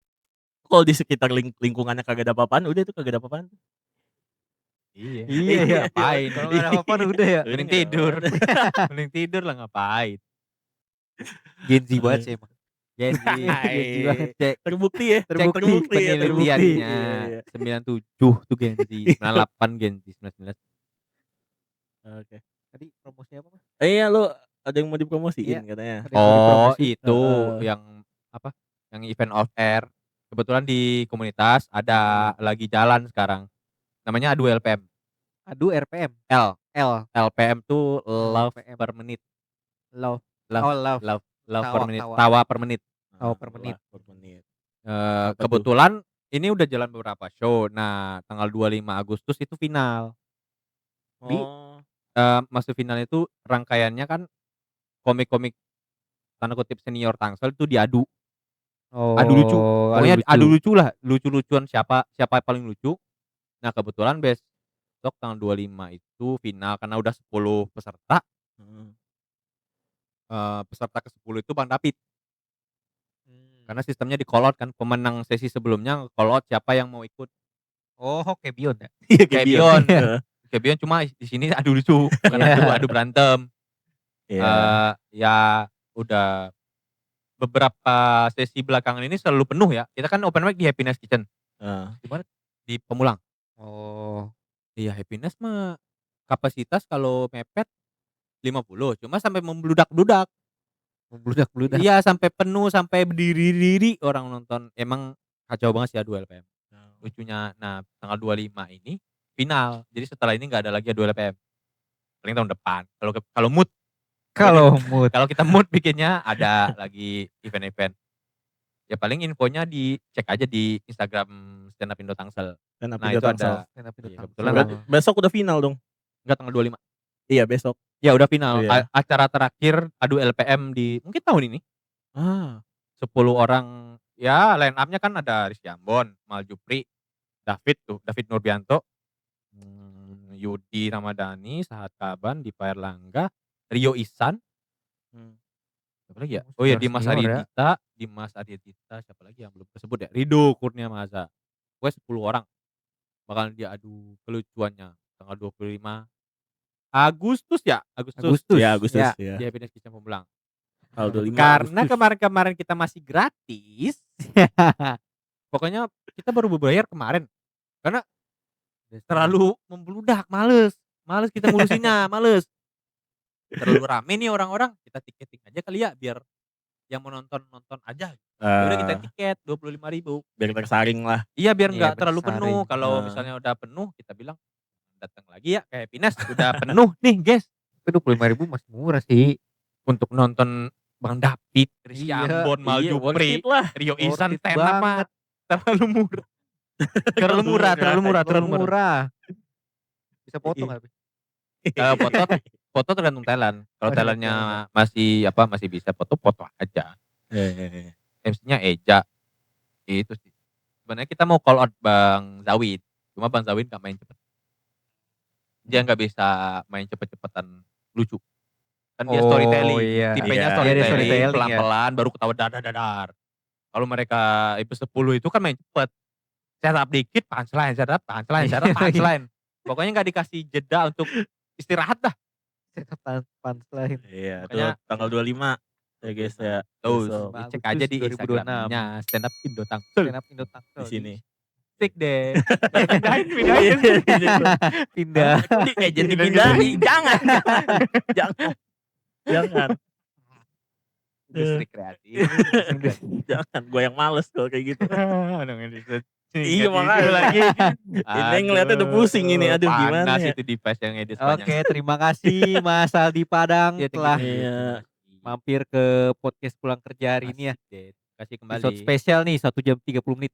Kalau di sekitar lingkungannya kagak ada apa-apaan, udah itu kagak ada apa-apaan. Iya, ngapain? Kalau nggak ada apa-apa udah ya. Mending tidur. Mending tidur lah ngapain. Gen Z banget sih emang. Gen Z banget, cek. Terbukti ya. Terbukti ya, penelitiannya. Iya. 97 tuh Gen Z, 98 Gen Z, 99. Oke. Tadi promosinya apa, Mas? Iya lu ada yang mau dipromosiin Iya. katanya. Ada yang mau dipromosi. Itu yang apa? Yang event off air. Kebetulan di komunitas ada lagi jalan sekarang. Namanya Adu LPM. Aduh, RPM. L. L. LPM tuh love LPM. per menit. Love. Love. Oh, love. Love Tawa, per menit. tawa. Tawa per menit. Oh, per menit. Per menit. Kebetulan ini udah jalan beberapa show. Nah, tanggal 25 Agustus itu final. Oh. Masuk final itu rangkaiannya kan komik-komik tanda kutip senior Tangsel itu diadu. Oh, Adu lucu. Pokoknya lucu. adu lucu lah. Lucu-lucuan siapa yang paling lucu. Nah, kebetulan besok tanggal 25 itu final karena udah 10 peserta. Peserta ke-10 itu Bang David. Karena sistemnya di call out kan, pemenang sesi sebelumnya call out siapa yang mau ikut. Oh, kayak Bion ya? Iya Kayak Bion. Bion. Heeh. Kayak Bion cuma di sini adu lucu, bukan adu berantem. Iya. Ya udah beberapa sesi belakangan ini selalu penuh ya. Kita kan open mic di Happiness Kitchen. Heeh. Di mana? Di Pemulang. Oh, Iya, Happiness mah kapasitas kalau mepet 50, cuma sampai membludak-bludak. membludak-bludak. Iya, sampai penuh, sampai berdiri-diri orang nonton. Emang kacau banget sih adu LPM. Lucunya, nah tanggal 25 ini final. Jadi setelah ini nggak ada lagi adu LPM. Paling tahun depan. Kalau mood, Kalau mood. kalau kita mood bikinnya ada lagi event-event. Ya paling infonya dicek aja di Instagram Stand Up Indo Tangsel. Dan Nah itu ada, iya, kebetulan Berarti besok udah final dong. enggak tanggal 25. Iya besok. Ya udah final. Iya. Acara terakhir adu LPM di mungkin tahun ini. 10 orang, ya line up-nya kan ada Rizky Ambon, Mal Jupri, David Nurbianto, Yudi Ramadhani, Sahat Kaban, Dipa Erlangga, Rio Ihsan, siapa lagi ya? Oh ya Dimas Aryadita, siapa lagi yang belum tersebut ya? Rido Kurnia Maza. Pokoknya 10 orang bakalan diadu kelucuannya tanggal 25 Agustus ya? Agustus. Iya Agustus ya. Di Happiness Kitchen Pemulang. Tanggal 25 Karena Agustus. kemarin-kemarin kita masih gratis. Pokoknya kita baru berbayar kemarin. Karena terlalu membludak, males kita ngurusinnya, males. Terlalu rame nih orang-orang, kita tiketing aja kali ya biar yang mau nonton aja. Ya udah kita tiket 25.000. Biar tersaring lah. Iya biar Iya, nggak terlalu bersaring. penuh. Kalau Nah. misalnya udah penuh kita bilang datang lagi ya kayak Happiness udah penuh nih guys. Itu 25.000 masih murah sih. Untuk nonton Bang David, Rizky Iya, Ambon, Mal Iya, worth Jupri, it lah. Rio Worth Ihsan, it Tena mah banget. terlalu murah. terlalu murah. Bisa foto Iya. nggak? Foto tergantung talent. Kalau Oh, talentnya masih bisa foto aja. MC-nya Eja. Itu sih. Sebenarnya kita mau call out Bang Zawid. Cuma Bang Zawid gak main cepet. Dia nggak bisa main cepet-cepetan lucu. Kan dia Oh, storytelling. iya. Tipenya Iya, storytelling, dia storytelling ya. pelan-pelan baru ketawa dadar. Kalau mereka episode 10 itu kan main cepet. Setup dikit, punchline. Pokoknya nggak dikasih jeda untuk istirahat dah. Punchline. Iya, Makanya- tuh tanggal 25 ya guys ya. Tuh, Besok. cek aja di 2026. Instagramnya Stand Up Indo Tangsel. Stand up Indo Tangsel. Di sini. Sik deh. Iya, Pindah. Jadi dipindahin. Jangan. Industri kreatif. Jangan. Gue yang males kalau kayak gitu. Iya makanya. lagi. Ini ngeliatnya udah pusing ini. Aduh gimana Panas ya. itu device yang edit Oke, terima kasih Mas Aldi Padang telah Iya. mampir ke podcast pulang kerja hari ini ya. Kasih kembali. Episode spesial nih 1 jam 30 menit.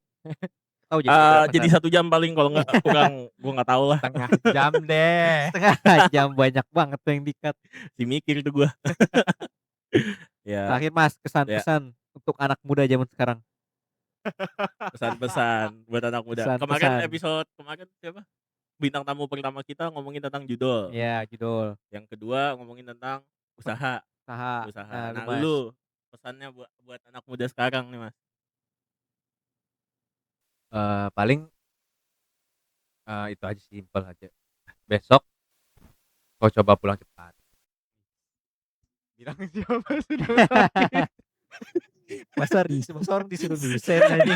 Tahu jadi berapa Jadi 1 jam paling kalau nggak kurang gue nggak tahu lah. Setengah jam deh. setengah jam banyak banget tuh yang di-cut. Si mikir tuh gue. Ya Terakhir Mas, kesan-pesan untuk anak muda zaman sekarang. pesan-pesan buat anak muda. Pesan-pesan. Kemarin episode siapa? Bintang tamu pertama kita ngomongin tentang judul. Ya, judul Yang kedua ngomongin tentang usaha. usaha. Nah, Mas. lu pesannya buat anak muda sekarang nih Mas. Paling itu aja, simpel aja. Besok kau coba pulang cepat. Bilang siapa sudah sakit. Mas orang disuruh desain aja.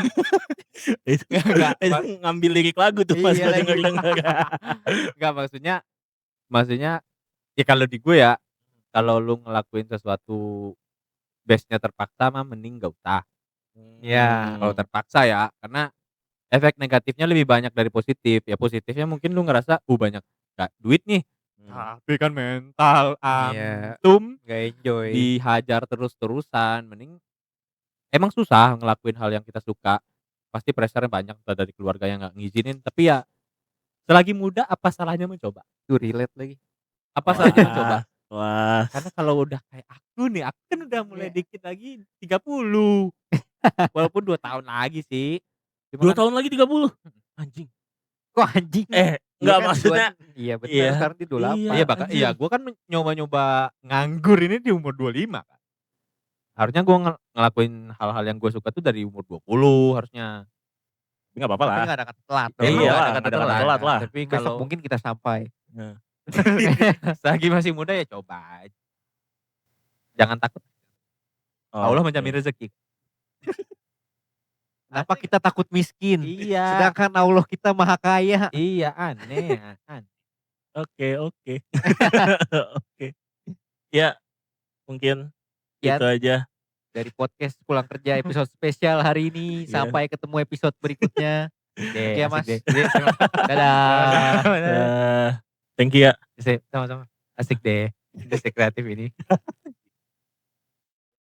Itu Enggak, ngambil lirik lagu tuh Mas. Iya, lagi. enggak maksudnya ya kalau di gue ya, kalau lu ngelakuin sesuatu base-nya terpaksa mah mending gak usah. Ya. Kalau terpaksa ya, karena efek negatifnya lebih banyak dari positif. Ya positifnya mungkin lu ngerasa banyak gak duit nih. Tapi kan mental Iya. antum Gak enjoy. dihajar terus-terusan. Mending emang susah ngelakuin hal yang kita suka. Pasti pressure-nya banyak entah dari keluarga yang gak ngizinin. Tapi ya selagi muda apa salahnya mencoba? Itu relate lagi. Apa salahnya mencoba? Wah. Karena kalau udah kayak aku nih, aku kan udah mulai dikit lagi 30. Walaupun 2 tahun lagi sih. Cuma 2 kan- tahun lagi 30. Anjing. Kok anjing? Enggak Iya kan, maksudnya. Iya betul, Iya. sekarang di 28. Iya bakal anjir. iya gue kan nyoba-nyoba nganggur ini di umur 25 kan. Harusnya gue ngelakuin hal-hal yang gue suka tuh dari umur 20 harusnya. Tapi nggak apa-apa Tapi lah. nggak ada kata telat. Ya Emang iya nggak lah, ada kata nggak ada kata telat. telat lah. Tapi Besok kalau mungkin kita sampai. Nah, selagi masih muda ya coba aja. Jangan takut. Allah oke. menjamin rezeki. Kenapa kita takut miskin? Iya. Sedangkan Allah kita maha kaya. Iya aneh. Oke. Oke. Ya, mungkin Ya. itu aja. Dari podcast pulang kerja episode spesial hari ini. Iya. Sampai ketemu episode berikutnya. Oke ya Mas. Asik deh. Dadah. Thank you ya. Sama-sama. Asik deh. Asik kreatif ini.